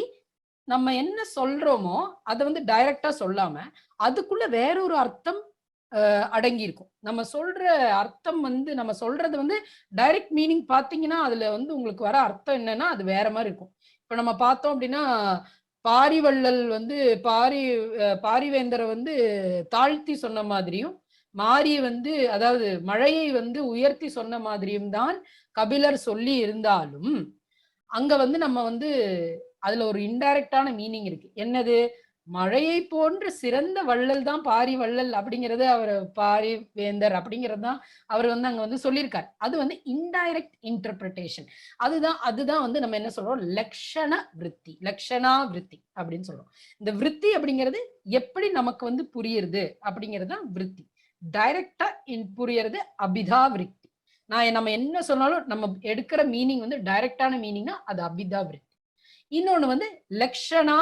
நம்ம என்ன சொல்றோமோ அதை வந்து டைரக்டா சொல்லாம அதுக்குள்ள வேறொரு அர்த்தம் அடங்கி இருக்கும். நம்ம சொல்ற அர்த்தம் வந்து நம்ம சொல்றது வந்து டைரக்ட் மீனிங் பாத்தீங்கன்னா அதுல வந்து உங்களுக்கு வர அர்த்தம் என்னன்னா அது வேற மாதிரி இருக்கும். இப்ப நம்ம பார்த்தோம் அப்படின்னா பாரிவள்ளல் வந்து பாரிவேந்தரை வந்து தாழ்த்தி சொன்ன மாதிரியும் மாரியை வந்து அதாவது மழையை வந்து உயர்த்தி சொன்ன மாதிரியும் தான் கபிலர் சொல்லி இருந்தாலும் அங்க வந்து நம்ம வந்து அதுல ஒரு இன்டைரக்டான மீனிங் இருக்கு. என்னது? மழையை போன்ற சிறந்த வள்ளல் தான் பாரி வள்ளல் அப்படிங்கிறது அவர் பாரி வேந்தர் அப்படிங்கிறது தான் அவர் வந்து அங்க வந்து சொல்லியிருக்காரு. அது வந்து இன்டைரக்ட் இன்டர்பிரிட்டேஷன். அதுதான் வந்து நம்ம என்ன சொல்றோம், லட்சணா விருத்தி அப்படின்னு சொல்றோம். இந்த விருத்தி அப்படிங்கிறது எப்படி நமக்கு வந்து புரியுறது அப்படிங்கிறது தான் விருத்தி. டைரக்டா புரியறது அபிதா விருத்தி. நம்ம என்ன சொன்னாலும் நம்ம எடுக்கிற மீனிங் வந்து டைரக்டான மீனிங்னா அது அபிதா விருத்தி. இன்னொன்னு வந்து லட்சணா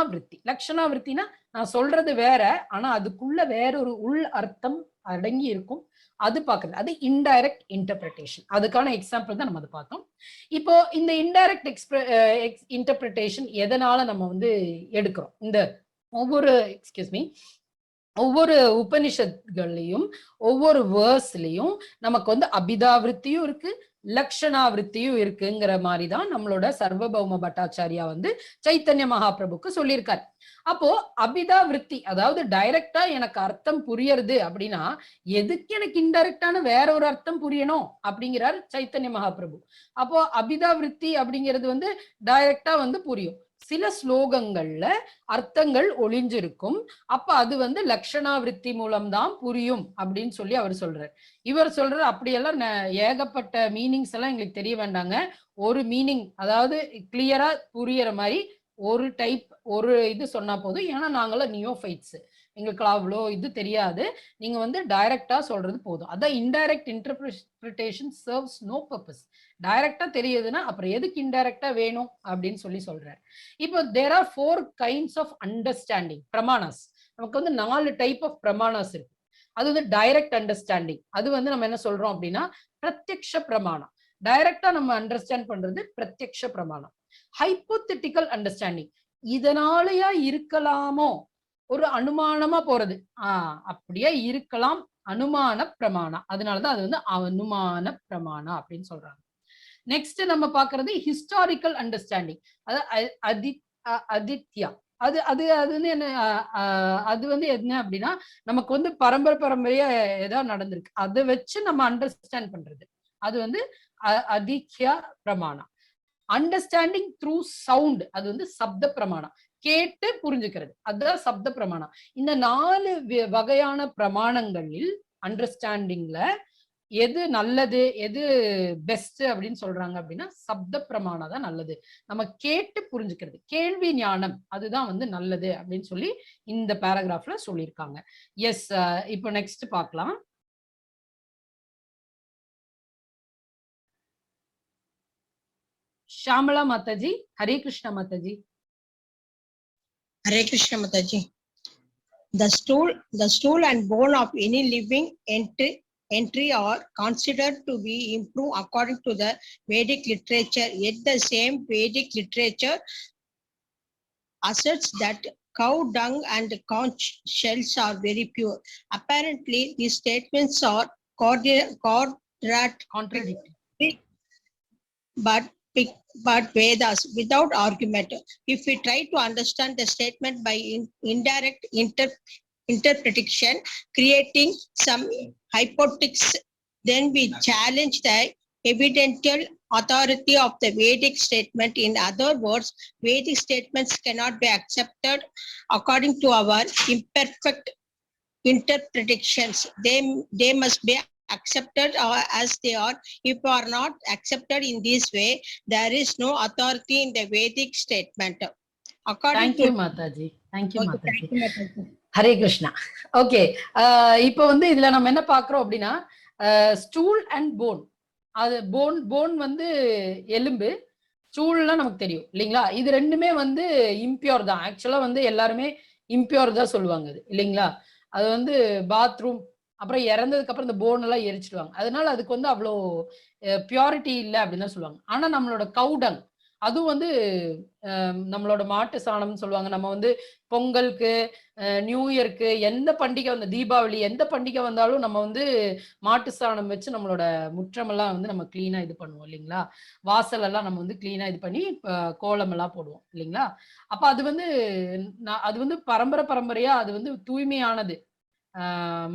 விருத்தினா நான் சொல்றது வேற, ஆனா அதுக்குள்ள வேற ஒரு உள் அர்த்தம் அடங்கி இருக்கும், அது பாக்குறது, அது இன்டைரக்ட் இன்டர்பிரிட்டேஷன். அதுக்கான எக்ஸாம்பிள் தான் நம்ம அதை பார்த்தோம். இப்போ இந்த இன்டைரக்ட் இன்டர்பிரிட்டேஷன் எதனால நம்ம வந்து எடுக்கிறோம்? இந்த ஒவ்வொரு உபனிஷத்கள்லையும் ஒவ்வொரு வேர்ஸ்லயும் நமக்கு வந்து அபிதாவிருத்தியும் இருக்கு, லட்சணாவிருத்தியும் இருக்குங்கிற மாதிரிதான் நம்மளோட சர்வபௌம பட்டாச்சாரியா வந்து சைத்தன்ய மகாபிரபுக்கு சொல்லியிருக்காரு. அப்போ அபிதா விருத்தி, அதாவது டைரக்டா எனக்கு அர்த்தம் புரியறது அப்படின்னா எதுக்கு எனக்கு இன்டைரக்டான வேற ஒரு அர்த்தம் புரியணும் அப்படிங்கிறார் சைத்தன்ய மகாபிரபு. அப்போ அபிதா விருத்தி அப்படிங்கிறது வந்து டைரக்டா வந்து புரியும். சில ஸ்லோகங்கள்ல அர்த்தங்கள் ஒளிஞ்சிருக்கும், அப்ப அது வந்து லட்சணாவிருத்தி மூலம்தான் புரியும் அப்படின்னு சொல்லி அவர் சொல்றார். இவர் சொல்றாரு அப்படியெல்லாம் ஏகப்பட்ட மீனிங்ஸ் எல்லாம் எங்களுக்கு தெரிய வேண்டாங்க, ஒரு மீனிங் அதாவது கிளியரா புரியற மாதிரி ஒரு இது சொன்னா போதும். ஏன்னா நாங்களாம் நியோஃபைட்ஸ், எங்களுக்கு அவ்வளோ இது தெரியாது, நீங்க வந்து டைரக்டா சொல்றது போதும். அதான் indirect interpretation serves no purpose. டைரக்டா தெரியுதுன்னா அப்புறம் எதுக்கு இன்டைரக்டா வேணும் அப்படின்னு சொல்றாரு. இப்போ there are 4 kinds of understanding பிரமாணாஸ். நமக்கு வந்து 4 டைப் ஆஃப் பிரமாணாஸ் இருக்கு. அது வந்து டைரக்ட் அண்டர்ஸ்டாண்டிங், அது வந்து நம்ம என்ன சொல்றோம் அப்படின்னா பிரத்யக்ஷ பிரமாணம். டைரக்டா நம்ம அண்டர்ஸ்டாண்ட் பண்றது பிரத்யக்ஷ பிரமாணம். ஹைப்போதெட்டிக்கல் அண்டர்ஸ்டாண்டிங், இதனாலயா இருக்கலாமோ, ஒரு அனுமானமா போறது, அப்படியே இருக்கலாம், அனுமான பிரமாணம். அதனாலதான் அது வந்து அனுமான பிரமாணம் அப்படின்னு சொல்றாங்க. நெக்ஸ்ட் நம்ம பாக்குறது ஹிஸ்டாரிக்கல் அண்டர்ஸ்டாண்டிங், அது அதித்யா. அது அது அது வந்து என்ன, அது வந்து என்ன அப்படின்னா நமக்கு வந்து பரம்பரையா ஏதாவது நடந்திருக்கு, அதை வச்சு நம்ம அண்டர்ஸ்டாண்ட் பண்றது, அது வந்து அதித்யா பிரமாணம். அண்டர்ஸ்டாண்டிங் த்ரூ சவுண்ட், அது வந்து சப்த பிரமாணம், கேட்டு புரிஞ்சுக்கிறது, அதுதான் சப்த பிரமாணம். இந்த 4 வகையான பிரமாணங்களில் அண்டர்ஸ்டாண்டிங்ல எது நல்லது, எது பெஸ்ட் அப்படின்னு சொல்றாங்க அப்படின்னா சப்த பிரமாணம் தான் நல்லது. நம்ம கேட்டு புரிஞ்சுக்கிறது, கேள்வி ஞானம், அதுதான் வந்து நல்லது அப்படின்னு சொல்லி இந்த பேராகிராஃப்ல சொல்லியிருக்காங்க. எஸ், இப்போ நெக்ஸ்ட் பார்க்கலாம். Shyamala Mataji, Hare Krishna Mataji. Hare Krishna Mathaji. The stool and bone of any living entry are considered to be improved according to the Vedic literature. Yet the same Vedic literature asserts that cow dung and conch shells are very pure. Apparently, these statements are contradictory, but Vedas without argument. If we try to understand the statement by indirect interpretation, creating some hypothesis, then we challenge the evidential authority of the Vedic statement. In other words, Vedic statements cannot be accepted according to our imperfect interpretations. They must be accepted as they are. If are not accepted in this way, there is no authority in the Vedic statement. Thank you, Mathaji. Thank you, Okay, Mathaji. thank you, Mathaji. Hare Krishna. Okay, இப்போ வந்து இதுல நம்ம என்ன பாக்குறோம் அப்படின்னா, stool and phone. அது phone வந்து எலும்பு, ஸ்டூல்லாம் நமக்கு தெரியும் இல்லைங்களா? இது ரெண்டுமே வந்து இம்பியூர் தான். ஆக்சுவலா வந்து எல்லாருமே இம்பியூர் தான் சொல்லுவாங்க அது இல்லைங்களா? அது வந்து பாத்ரூம் அப்புறம் இறந்ததுக்கு அப்புறம் இந்த போன் எல்லாம் எரிச்சிடுவாங்க. அதனால அதுக்கு வந்து அவ்வளோ பியூரிட்டி இல்லை அப்படின்னு தான் சொல்லுவாங்க. ஆனா நம்மளோட கவுடங் அதுவும் வந்து நம்மளோட மாட்டு சாணம்னு சொல்லுவாங்க. நம்ம வந்து பொங்கலுக்கு, நியூ இயருக்கு, எந்த பண்டிகை வந்து தீபாவளி எந்த பண்டிகை வந்தாலும் நம்ம வந்து மாட்டு சாணம் வச்சு நம்மளோட முற்றமெல்லாம் வந்து நம்ம கிளீனா இது பண்ணுவோம் இல்லைங்களா? வாசல் எல்லாம் நம்ம வந்து கிளீனா இது பண்ணி கோலம் எல்லாம் போடுவோம் இல்லைங்களா? அப்ப அது வந்து அது வந்து பரம்பரையா அது வந்து தூய்மையானது.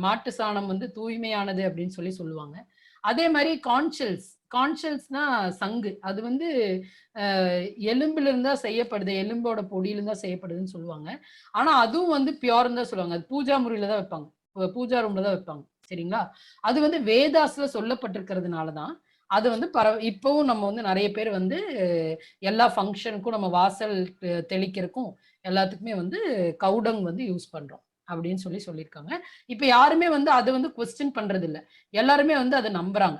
மாட்டு சாணம் வந்து தூய்மையானது அப்படின்னு சொல்லி சொல்லுவாங்க. அதே மாதிரி கான்ஷல்ஸ்னா சங்கு. அது வந்து எலும்புல இருந்தா செய்யப்படுது, எலும்போட பொடியில இருந்தா செய்யப்படுதுன்னு சொல்லுவாங்க. ஆனா அதுவும் வந்து பியூர்னு தான் சொல்லுவாங்க. அது பூஜா முறையில தான் வைப்பாங்க, பூஜா ரூம்ல தான் வைப்பாங்க. சரிங்களா? அது வந்து வேதாஸ்ல சொல்லப்பட்டிருக்கிறதுனால தான் அது வந்து இப்பவும் நம்ம வந்து நிறைய பேர் வந்து எல்லா ஃபங்க்ஷனுக்கும் நம்ம வாசல் தெளிக்கிறதுக்கும் எல்லாத்துக்குமே வந்து கவுடங் வந்து யூஸ் பண்றோம் அப்படின்னு சொல்லியிருக்காங்க. இப்ப யாருமே வந்து அதை வந்து கொஸ்டின் பண்றது இல்ல. எல்லாருமே வந்து அதை நம்புறாங்க.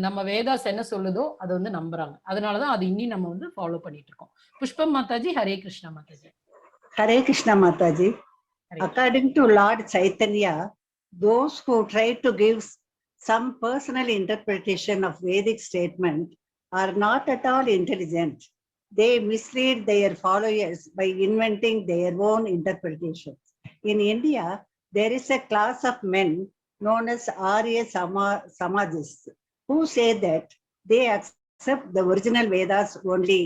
நம்ம வேதாஸ் என்ன சொல்லுதோ அதை வந்து நம்புறாங்க. அதனாலதான் அது இன்னி நம்ம வந்து ஃபாலோ பண்ணிட்டு இருக்கோம். புஷ்பம் Mataji. Hare Krishna Mataji. Hare Krishna Mataji. According to Lord Chaitanya, those who try to give some personal interpretation of Vedic statement are not at all intelligent. They mislead their followers by inventing their own interpretations. In India, there is a class of men known as Arya Samajists who say that they accept the original Vedas only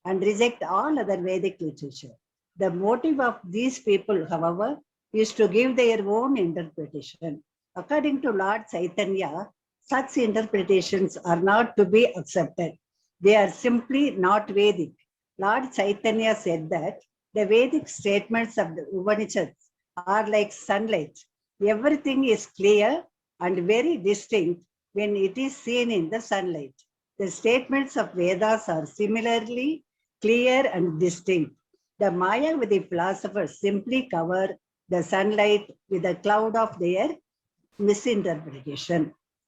and reject all other Vedic literature. The motive of these people, however, is to give their own interpretation. According to Lord Chaitanya, such interpretations are not to be accepted. They are simply not Vedic. Lord Chaitanya said that the Vedic statements of the Upanishads are like sunlight. Everything is clear and very distinct when it is seen in the sunlight. The statements of Vedas are similarly clear and distinct. The Mayavadi philosophers simply cover the sunlight with a cloud of their misinterpretation.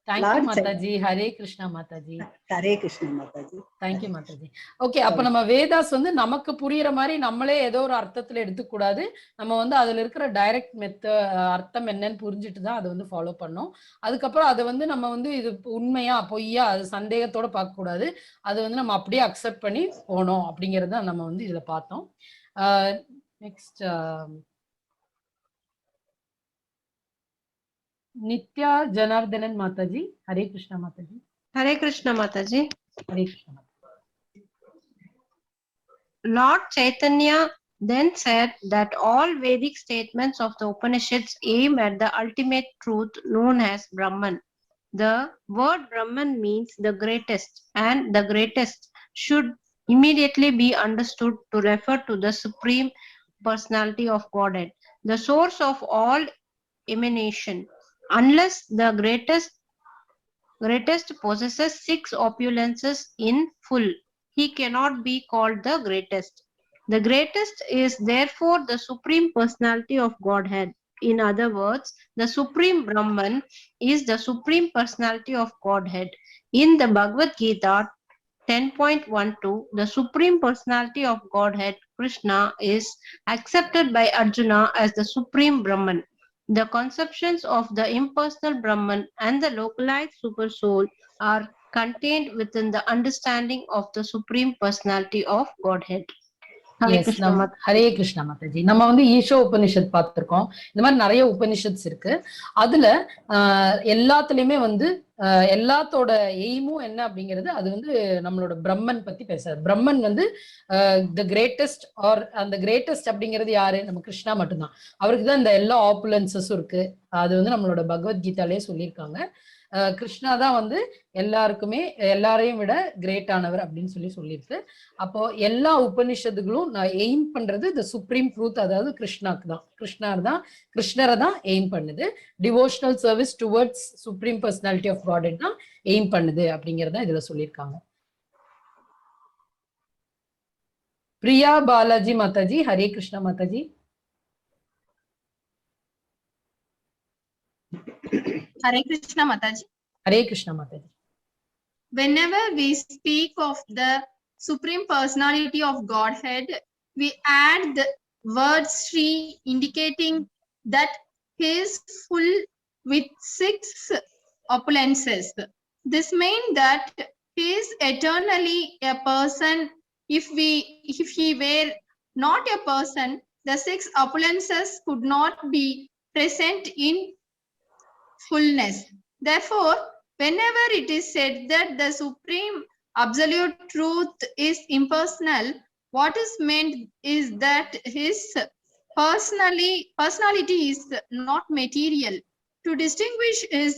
Thank you Mataji. Hare Krishna Mataji. Hare Krishna Mataji. Thank you Mataji. Okay, அப்ப நம்ம வேதாஸ் வந்து நமக்கு புரியுற மாதிரி நம்மளே ஏதோ ஒரு அர்த்தத்துல எடுத்துக்கூடாது. நம்ம வந்து அதுல இருக்கிற டைரக்ட் அர்த்தம் என்னன்னு புரிஞ்சுட்டு தான் அதை வந்து ஃபாலோ பண்ணோம். அதுக்கப்புறம் அதை வந்து நம்ம வந்து இது உண்மையா பொய்யா அது சந்தேகத்தோட பார்க்க கூடாது. அது வந்து நம்ம அப்படியே அக்செப்ட் பண்ணி போனோம் அப்படிங்கறத நம்ம வந்து இதுல பார்த்தோம். Next Nithya Janardhanan Mataji. Hare Krishna Mataji. Hare Krishna Mataji. Hare Krishna. Lord Chaitanya then said that all Vedic statements of the Upanishads aim at the ultimate truth known as Brahman. The word Brahman means the greatest, and the greatest should immediately be understood to refer to the Supreme Personality of Godhead, the source of all emanation. Unless the greatest possesses 6 opulences in full, he cannot be called the greatest. The greatest is therefore the Supreme Personality of Godhead. In other words, the Supreme Brahman is the Supreme Personality of Godhead. In the Bhagavad Gita 10.12, the Supreme Personality of Godhead, Krishna, is accepted by Arjuna as the Supreme Brahman. The conceptions of the impersonal Brahman and the localized Super Soul are contained within the understanding of the Supreme Personality of Godhead. Hare Yes, Krishna Mataji. Hare Krishna Mataji. நம்ம வந்து ஈஷோ உபனிஷத் பார்த்திருக்கோம். இந்த மாதிரி நிறைய உபனிஷத்ஸ் இருக்கு. அதுல எல்லாத்துலயுமே வந்து எல்லாத்தோட எய்மும் என்ன அப்படிங்கிறது, அது வந்து நம்மளோட பிரம்மன் பத்தி பேசுறது. பிரம்மன் வந்து த கிரேட்டஸ்ட் ஆர் அந்த கிரேட்டஸ்ட் அப்படிங்கிறது யாரு? நம்ம கிருஷ்ணா மட்டும்தான். அவருக்கு தான் இந்த எல்லா ஆப்புலன்சஸும் இருக்கு. அது வந்து நம்மளோட பகவத்கீதாலே சொல்லியிருக்காங்க. கிருஷ்ணா தான் வந்து எல்லாருக்குமே எல்லாரையும் விட கிரேட் ஆனவர் அப்படின்னு சொல்லியிருக்கு. அப்போ எல்லா உபனிஷத்துகளும் நான் எய்ம் பண்றது த சுப்ரீம் ட்ரூத், அதாவது கிருஷ்ணாக்கு தான். கிருஷ்ணரை தான் எய்ம் பண்ணுது. Devotional service towards supreme personality of god தான் எய்ம் பண்ணுது அப்படிங்கறத இதுல சொல்லியிருக்காங்க. Priya Balaji Mataji, Hare Krishna Mataji. Hare Krishna Mathaji. Hare Krishna Mataji. Whenever we speak of the Supreme Personality of Godhead, we add the word Sri, indicating that he is full with 6 opulences. This means that he is eternally a person. If he were not a person, the 6 opulences could not be present in fullness. Therefore, whenever it is said that the supreme absolute truth is impersonal, what is meant is that his personality is not material. To distinguish his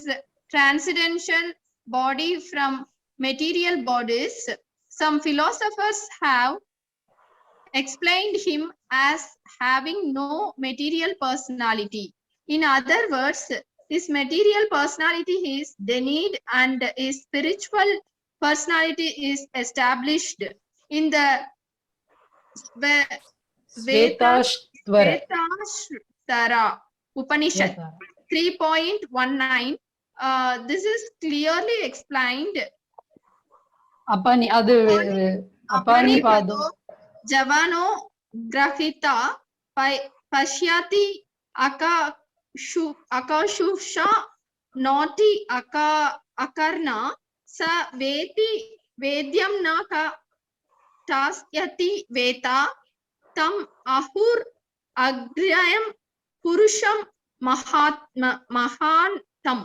transcendental body from material bodies, some philosophers have explained him as having no material personality. In other words, his material personality is denied and his spiritual personality is established. In the Svetashtara Upanishad 3.19, this is clearly explained. Apani pado Javano grafita pashyati akashusha noti akarna sa veti vedyam naka tasyati veta tam ahur agrayam purusham mahantam.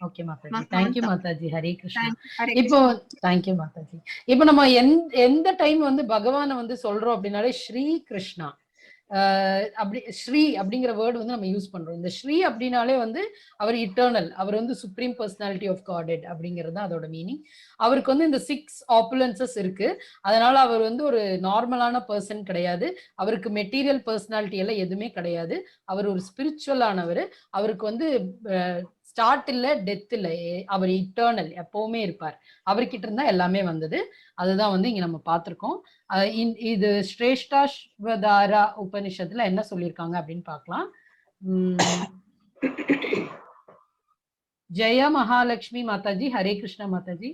Okay Mataji. Thank you Mataji. Hare Krishna. Hare இப்போ thank you Mataji. இப்போ நம்ம எந்த time வந்து பகவானை வந்து சொல்றோம் அப்படின்னாலே ஸ்ரீ கிருஷ்ணா அப்படி ஸ்ரீ அப்படிங்கிற வேர்டு வந்து நம்ம யூஸ் பண்றோம். இந்த ஸ்ரீ அப்படின்னாலே வந்து அவர் இட்டர்னல், அவர் வந்து சுப்ரீம் பர்சனாலிட்டி ஆஃப் காட் அப்படிங்கிறது தான் அதோட மீனிங். அவருக்கு வந்து இந்த 6 ஆப்புலன்சஸ் இருக்கு. அதனால அவர் வந்து ஒரு நார்மலான பர்சன் கிடையாது. அவருக்கு மெட்டீரியல் பர்சனாலிட்டி எல்லாம் எதுவுமே கிடையாது. அவர் ஒரு ஸ்பிரிச்சுவல் ஆனவர். அவருக்கு வந்து ஸ்டார்ட் இல்ல, டெத் இல்ல. அவர் இட்டர்னல், எப்பவுமே இருப்பார். அவர்கிட்ட இருந்தா எல்லாமே வந்தது. அதுதான் வந்து இங்க நம்ம பார்த்திருக்கோம். இது ஸ்ரேஷ்டாஸ்வதாரா உபனிஷத்துல என்ன சொல்லியிருக்காங்க அப்படின்னு பார்க்கலாம். ஜெய Mahalakshmi Mataji, Hare Krishna Mataji.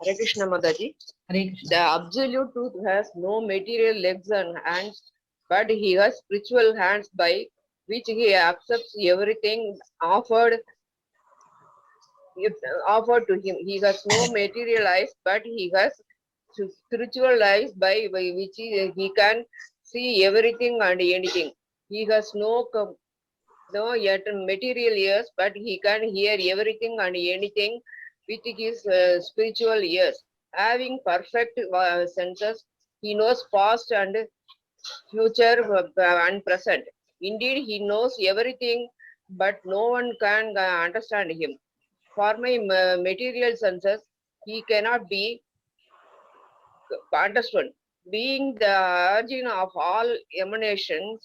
Hare Krishna Mataji. Hare Krishna. The absolute truth has no material legs and hands, but he has spiritual hands by which he accepts everything offered to him. He has no material eyes, but he has spiritual eyes by which he can see everything and anything. He has no yet material ears, but he can hear everything and anything with his spiritual ears. Having perfect senses, he knows past and future and present. Indeed, he knows everything, but no one can understand him. For my material senses, he cannot be understood. Being the origin of all emanations,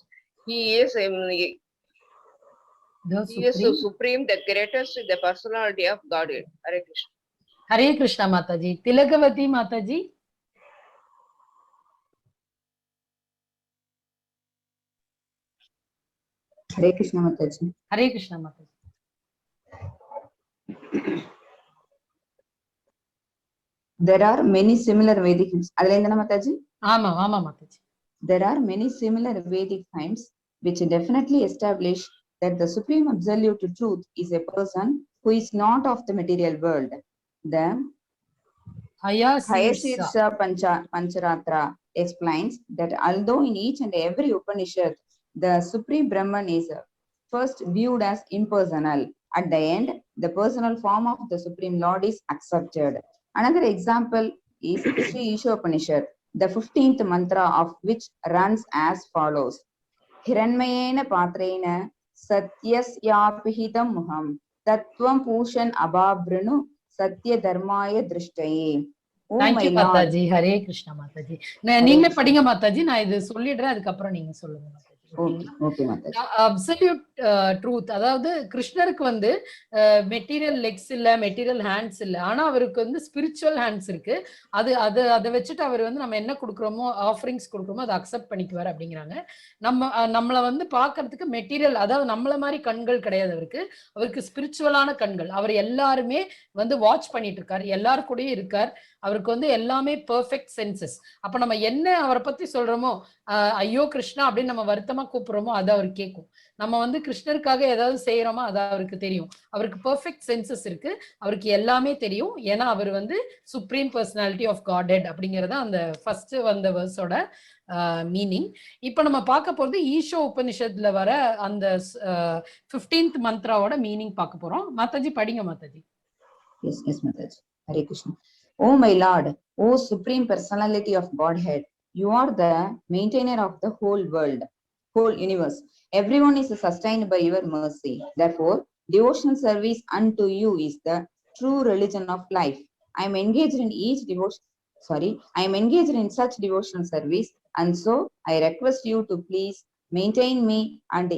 he is supreme, the greatest, the personality of Godhead. Hare Krishna. Hare Krishna Mataji. Tilakavati Mataji. Hare Krishna Mataji. Hare Krishna Mataji. There are many similar Vedic hymns. அதுல என்ன Mathaji? ஆமா ஆமா Mataji. There are many similar Vedic hymns which definitely establish that the supreme absolute truth is a person who is not of the material world. The Hayasirsa Pancharatra explains that although in each and every Upanishad the supreme Brahman is first viewed as impersonal, at the end the personal form of the supreme Lord is accepted. Another example is Sri Isha Upanishad, the 15th mantra of which runs as follows: Hiranmayena patrena satyasyapihitam muham tattvam pushan abhabrinu satya dharmaya drishtaye. Oh Thank my you Lord. Mataji. Hare Krishna Mataji. நீங்களே படிங்க மாதாஜி, நான் இது சொல்லிடுறேன், அதுக்கப்புறம் நீங்க சொல்லுங்க Mataji. Okay, Mathaji. Absolute truth, அதாவது கிருஷ்ணருக்கு வந்து மெட்டீரியல் லெக்ஸ் இல்ல, மெட்டீரியல் ஹேண்ட்ஸ் இல்ல, ஆனா அவருக்கு வந்து ஸ்பிரிச்சுவல் ஹேண்ட்ஸ் இருக்கு. அதை வச்சுட்டு அவர் வந்து நம்ம என்ன கொடுக்குறோமோ, ஆஃபரிங்ஸ் கொடுக்குறோமோ அதை அக்செப்ட் பண்ணிக்குவார் அப்படிங்கிறாங்க. நம்மளை வந்து பார்க்கறதுக்கு மெட்டீரியல், அதாவது நம்மள மாதிரி கண்கள் கிடையாது அவருக்கு. அவருக்கு ஸ்பிரிச்சுவலான கண்கள். அவர் எல்லாருமே வந்து வாட்ச் பண்ணிட்டு இருக்காரு, எல்லாரு கூடயும் இருக்கார். அவருக்கு வந்து எல்லாமே பெர்ஃபெக்ட் சென்சஸ். அப்ப நம்ம என்ன அவரை பத்தி சொல்றோமோ, ஐயோ கிருஷ்ணா அப்படின்னு நம்ம வருத்தமா கூப்பிடுறோமோ அது அவர் கேட்கும். நம்ம வந்து கிருஷ்ணருக்காக ஏதாவது செய்யறோமோ அது அவருக்கு தெரியும். அவருக்கு பெர்ஃபெக்ட் சென்சஸ் இருக்கு, அவருக்கு எல்லாமே தெரியும். ஏன்னா அவர் வந்து சுப்ரீம் பர்சனாலிட்டி ஆஃப் காட்ஹெட் அப்படிங்கறத அந்த ஃபர்ஸ்ட் வந்த வேர்ஸோட மீனிங். இப்ப நம்ம பார்க்க போறது ஈஷோ உபனிஷத்துல வர அந்த 15th மந்த்ராவோட மீனிங் பார்க்க போறோம். மாதாஜி படிங்க Mataji. Yes, Mathaji. Hare Krishna. Oh my Lord, O Supreme Personality of Godhead, you are the maintainer of the whole world, whole universe. Everyone is sustained by your mercy. Therefore, devotional service unto you is the true religion of life. I am engaged in such devotional service, and so I request you to please maintain me and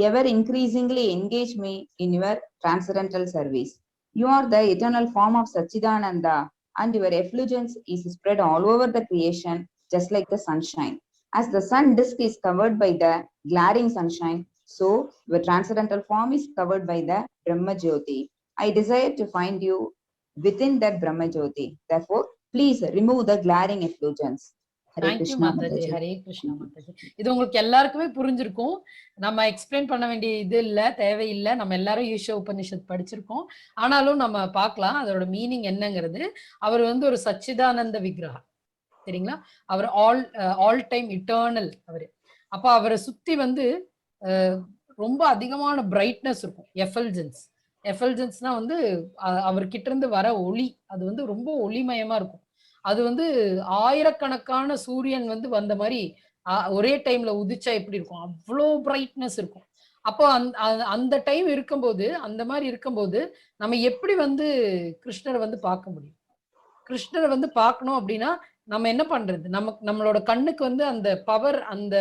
ever increasingly engage me in your transcendental service. You are the eternal form of Sachidananda, and your effulgence is spread all over the creation, just like the sunshine. As the sun disk is covered by the glaring sunshine, so your transcendental form is covered by the Brahma Jyoti. I desire to find you within that Brahma Jyoti. Therefore, please remove the glaring effulgence. Hare Krishna Mataji. Mataji. Hare Krishna Mataji. இது உங்களுக்கு எல்லாருக்குமே புரிஞ்சிருக்கும். நம்ம explain பண்ண வேண்டிய இது இல்ல, தேவையில்லை. நம்ம எல்லாரும் ஈஷோ உபனிஷத் படிச்சிருக்கோம். ஆனாலும் நம்ம பார்க்கலாம் அதோட மீனிங் என்னங்கிறது. அவர் வந்து ஒரு சச்சிதானந்த விக்கிரகம், சரிங்களா? அவர் ஆல் டைம் இட்டர்னல் அவரு. அப்ப அவரை சுத்தி வந்து ரொம்ப அதிகமான பிரைட்னஸ் இருக்கும். எஃபல்ஜென்ஸ்னா வந்து அவர்கிட்ட இருந்து வர ஒளி, அது வந்து ரொம்ப ஒளிமயமா இருக்கும். அது வந்து ஆயிரக்கணக்கான சூரியன் வந்து வந்த மாதிரி ஒரே டைம்ல உதிச்சா எப்படி இருக்கும், அவ்வளோ பிரைட்னஸ் இருக்கும். அப்போ அந்த டைம் இருக்கும்போது, அந்த மாதிரி இருக்கும்போது நம்ம எப்படி வந்து கிருஷ்ணரை வந்து பார்க்க முடியும்? கிருஷ்ணரை வந்து பார்க்கணும் அப்படின்னா நம்ம என்ன பண்றது? நம்மளோட கண்ணுக்கு வந்து அந்த பவர், அந்த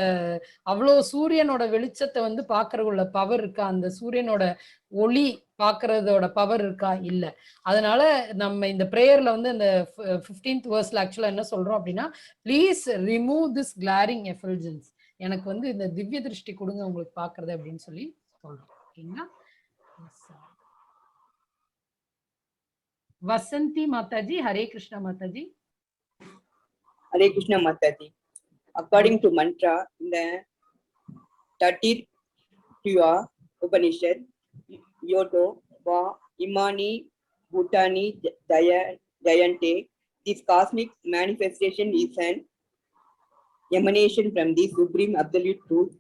அவ்வளோ சூரியனோட வெளிச்சத்தை வந்து பார்க்கறதுள்ள பவர் இருக்கா? அந்த சூரியனோட ஒளி பார்க்கறதோட பவர் இருக்கா? இல்ல. அதனால நம்ம இந்த பிரேயர்ல வந்து இந்த 15th வேர்ஸ்ல ஆக்சுவலா என்ன சொல்றோம் அப்படின்னா, ப்ளீஸ் ரிமூவ் திஸ் கிளாரிங் எஃபல்ஜன்ஸ். எனக்கு வந்து இந்த திவ்ய திருஷ்டி கொடுங்க உங்களுக்கு பார்க்கறது அப்படின்னு சொல்லி சொல்றோம். ஓகேங்களா? Vasanthi Mataji. Hare Krishna Mataji. Hare Krishna Mathaji. According to mantra in the 30th Upanishad, Yoto Va Imani Bhutani Jayante, this cosmic manifestation is an emanation from the supreme absolute truth.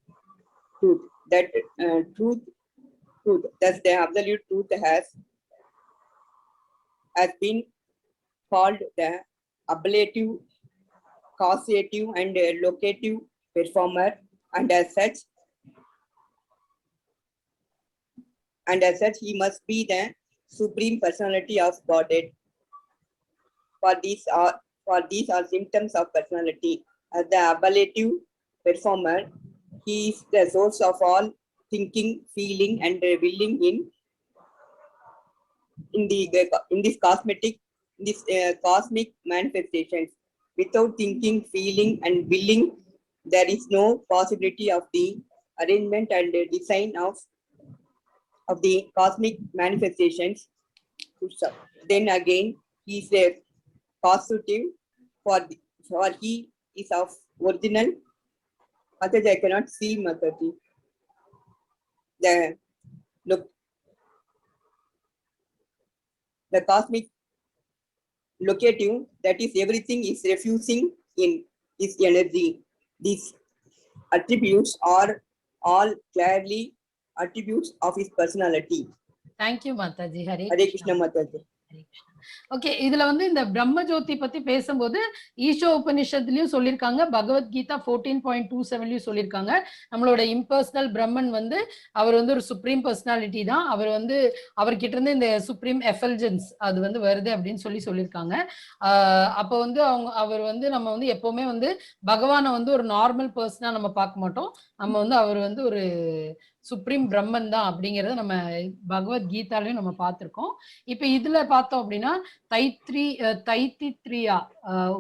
That truth. Thus, the absolute truth has been called the ablative, causative, and locative performer, and as such he must be the supreme personality of Godhead. For these are symptoms of personality. As the ablative performer, he is the source of all thinking, feeling, and willing in this cosmic manifestations. Without thinking, feeling, and willing, there is no possibility of the arrangement and design of the cosmic manifestations. Then again, he is causative for he is of original. Mathaji, I cannot see Mathaji. Look, the cosmic locative, that is everything is refusing in his energy. These attributes are all clearly attributes of his personality. Thank you, Mathaji. Hare Krishna, Mathaji. Okay, இதுல வந்து இந்த பிரம்ம ஜோதி பத்தி பேசும்போது ஈஷோ உபனிஷத்துலயும் சொல்லியிருக்காங்க, பகவத்கீதா 14.27லயும் சொல்லியிருக்காங்க. நம்மளோட impersonal பிரம்மன் வந்து அவர் வந்து ஒரு சுப்ரீம் பர்சனாலிட்டி தான். அவர் வந்து அவர்கிட்ட இருந்து இந்த சுப்ரீம் எஃபல்ஜன்ஸ் அது வந்து வருது அப்படின்னு சொல்லியிருக்காங்க. அப்போ வந்து அவர் வந்து நம்ம வந்து எப்பவுமே வந்து பகவானை வந்து ஒரு நார்மல் பர்சனா நம்ம பார்க்க மாட்டோம். நம்ம வந்து அவர் வந்து ஒரு சுப்ரீம் பிரம்மன் தான் அப்படிங்கறத நம்ம பகவத்கீதாலையும் நம்ம பார்த்திருக்கோம். இப்ப இதுல பார்த்தோம் அப்படின்னா தைத்தித்ரியா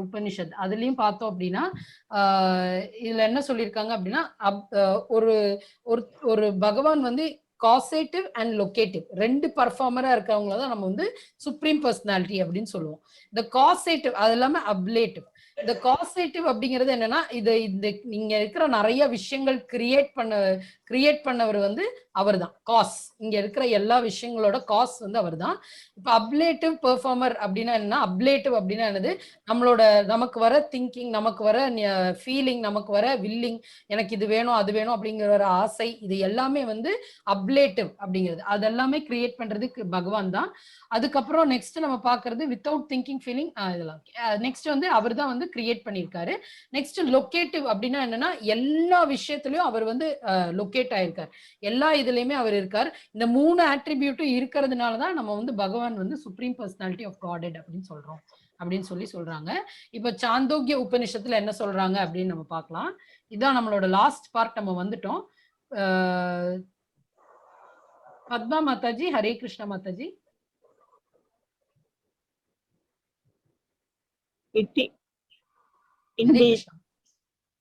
உபனிஷத் அதுலயும் பார்த்தோம் அப்படின்னா இதுல என்ன சொல்லியிருக்காங்க அப்படின்னா ஒரு ஒரு பகவான் வந்து காசேட்டிவ் அண்ட் லொகேட்டிவ் ரெண்டு பர்ஃபார்மரா இருக்கவங்கள தான் நம்ம வந்து சுப்ரீம் பர்சனாலிட்டி அப்படின்னு சொல்லுவோம். இந்த காசேட்டிவ் அது இல்லாம அப்லேட்டிவ். இந்த காசேட்டிவ் அப்படிங்கிறது என்னன்னா இந்த நீங்க இருக்கிற நிறைய விஷயங்கள் கிரியேட் பண்ணவர் வந்து அவர் தான் காஸ். இங்க இருக்கிற எல்லா விஷயங்களோட காஸ் வந்து அவர் தான். இப்ப அப்லேட்டிவ் பெர்ஃபார்மர் அப்படின்னா என்ன? அப்லேட்டிவ் அப்படின்னா என்னது? நமக்கு வர திங்கிங், நமக்கு வர ஃபீலிங், நமக்கு வர வில்லிங், எனக்கு இது வேணும் அது வேணும் அப்படிங்கிற ஒரு ஆசை, இது எல்லாமே வந்து அப்லேட்டிவ் அப்படிங்கிறது. அதெல்லாமே கிரியேட் பண்றதுக்கு பகவான் தான். அதுக்கப்புறம் நெக்ஸ்ட் நம்ம பாக்குறது வித்தவுட் திங்கிங் ஃபீலிங், இதெல்லாம் நெக்ஸ்ட் வந்து அவர் தான் வந்து கிரியேட் பண்ணியிருக்காரு. நெக்ஸ்ட் லொகேட்டிவ் அப்படின்னா என்னன்னா எல்லா விஷயத்திலயும் அவர் வந்து லொகேட் ஆயிருக்கார், எல்லா இதுலயுமே அவர் இருக்கார். இந்த 3 ஆட்ரிபியூட்டும் இருக்கிறதுனாலதான் நம்ம வந்து பகவான் வந்து சுப்ரீம் பர்சனாலிட்டி ஆஃப் காட் அப்படின்னு சொல்றாங்க. இப்ப சாந்தோக்கிய உபனிஷத்துல என்ன சொல்றாங்க அப்படின்னு நம்ம பார்க்கலாம். இதான் நம்மளோட லாஸ்ட் பார்ட், நம்ம வந்துட்டோம். Padma Mataji, Hare Krishna Mataji.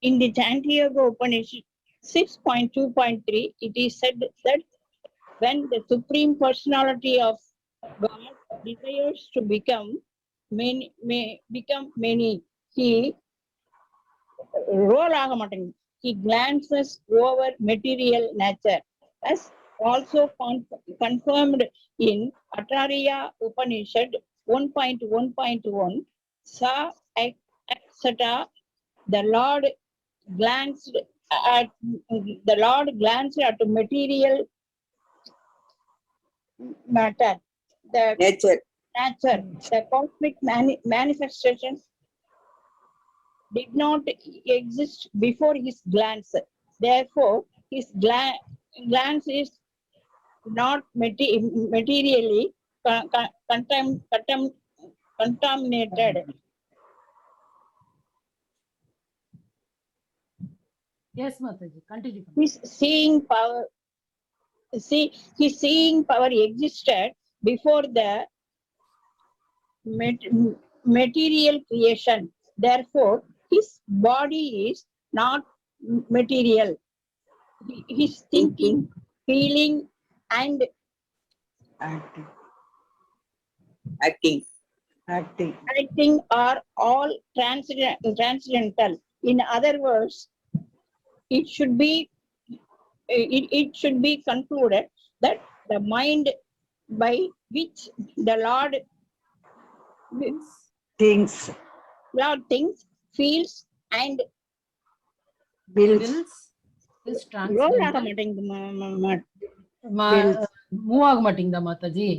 In the Chaintanya Upanishad 6.2.3, it is said that when the Supreme Personality of God desires to become many, he glances over material nature, as also confirmed in Atharya Upanishad 1.1.1. Sa etc. The Lord glanced at material matter, the nature. The cosmic manifestations did not exist before his glance. Therefore, his glance is not materially contaminated. Yes, Mataji, continue. His seeing power existed before the material creation. Therefore, his body is not material. His thinking, feeling, and acting are all transcendental. In other words, it should be concluded that the mind by which the Lord thinks, feels, and wills is transcendental. Mataji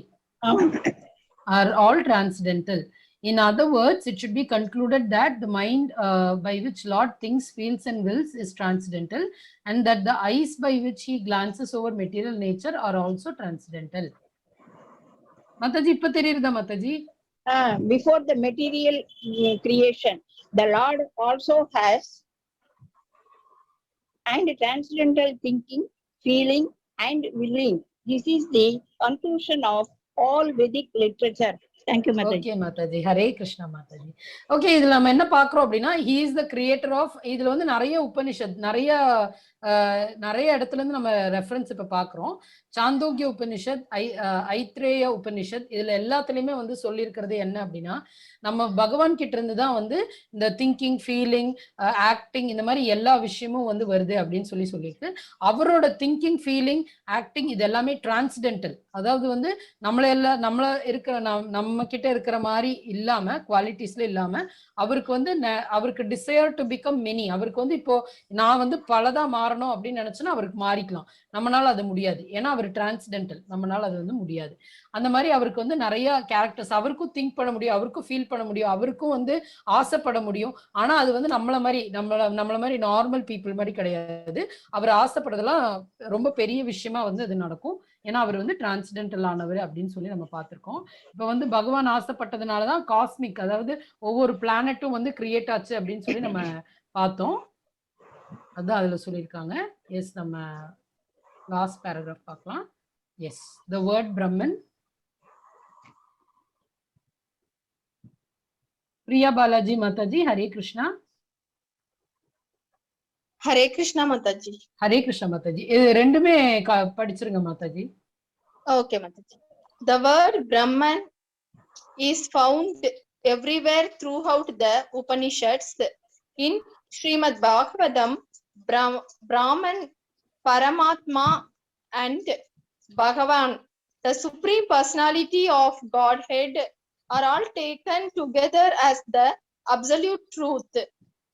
are all transcendental. In other words, it should be concluded that the mind by which Lord thinks, feels, and wills is transcendental, and that the eyes by which he glances over material nature are also transcendental. Mataji, ipa theriyudha Mataji? Before the material creation, the Lord also has and transcendental thinking, feeling, and willing. This is the conclusion of all Vedic literature. Thank you, Mataji. Okay, Mataji. Hare Krishna, Mataji. Okay, இதுல நம்ம என்ன பார்க்கிறோம் அப்படின்னா, he is the creator of, இதுல வந்து நிறைய உபனிஷத், நிறைய நிறைய இடத்துல இருந்து நம்ம ரெஃபரன்ஸ் இப்ப பாக்குறோம். சாந்தோக்கிய உபனிஷத், ஐத்ரேய உபனிஷத், இதுல எல்லாத்துலயுமே வந்து சொல்லியிருக்கிறது என்ன அப்படின்னா, நம்ம பகவான் கிட்ட இருந்து தான் வந்து இந்த திங்கிங், ஃபீலிங், ஆக்டிங் இந்த மாதிரி எல்லா விஷயமும் வந்து வருது அப்படின்னு சொல்லியிருக்கு. அவரோட திங்கிங், ஃபீலிங், ஆக்டிங் இது எல்லாமே டிரான்ஸ்டென்டல். அதாவது வந்து நம்ம கிட்ட இருக்கிற மாதிரி இல்லாம, குவாலிட்டிஸ்ல இல்லாம, அவருக்கு வந்து அவருக்கு டிசையர் டு பிகம் மெனி. அவருக்கு வந்து இப்போ நான் வந்து பலதா மாறணும் அப்படின்னு நினைச்சேன்னா அவருக்கு மாறிக்கலாம். நம்மளால அது முடியாது, ஏன்னா அவர் டிரான்ஸ்டென்டல். நம்மளால அது வந்து முடியாது. அந்த மாதிரி அவருக்கு வந்து நிறைய கேரக்டர்ஸ், அவருக்கும் திங்க் பண்ண முடியும், அவருக்கும் ஃபீல் பண்ண முடியும், அவருக்கும் வந்து ஆசைப்பட முடியும். ஆனா அது வந்து நம்மள மாதிரி நார்மல் பீப்புள் மாதிரி கிடையாது. அவர் ஆசைப்படுறதெல்லாம் ரொம்ப பெரிய விஷயமா வந்து அது நடக்கும். ஏன்னா அவர் வந்து டிரான்ஸ்டென்டல் ஆனவர் அப்படின்னு சொல்லி நம்ம பார்த்திருக்கோம். இப்ப வந்து பகவான் ஆசைப்பட்டதுனாலதான் காஸ்மிக், அதாவது ஒவ்வொரு பிளானட்டும் வந்து கிரியேட் ஆச்சு அப்படின்னு சொல்லி நம்ம பார்த்தோம். அதான் அதுல சொல்லியிருக்காங்க. எஸ், நம்ம லாஸ்ட் பேராகிராஃப் பார்க்கலாம். Yes, the word Brahman. Priya Balaji Mataji, Hare Krishna. Hare Krishna Mathaji. Hare Krishna Mataji. இது ரெண்டுமே படிச்சிருங்க Mataji. Okay Mathaji. The word Brahman is found everywhere throughout the Upanishads. In Srimad Bhagavatam, Brahman, Paramatma and Bhagavan, the Supreme Personality of Godhead, are all taken together as the absolute truth.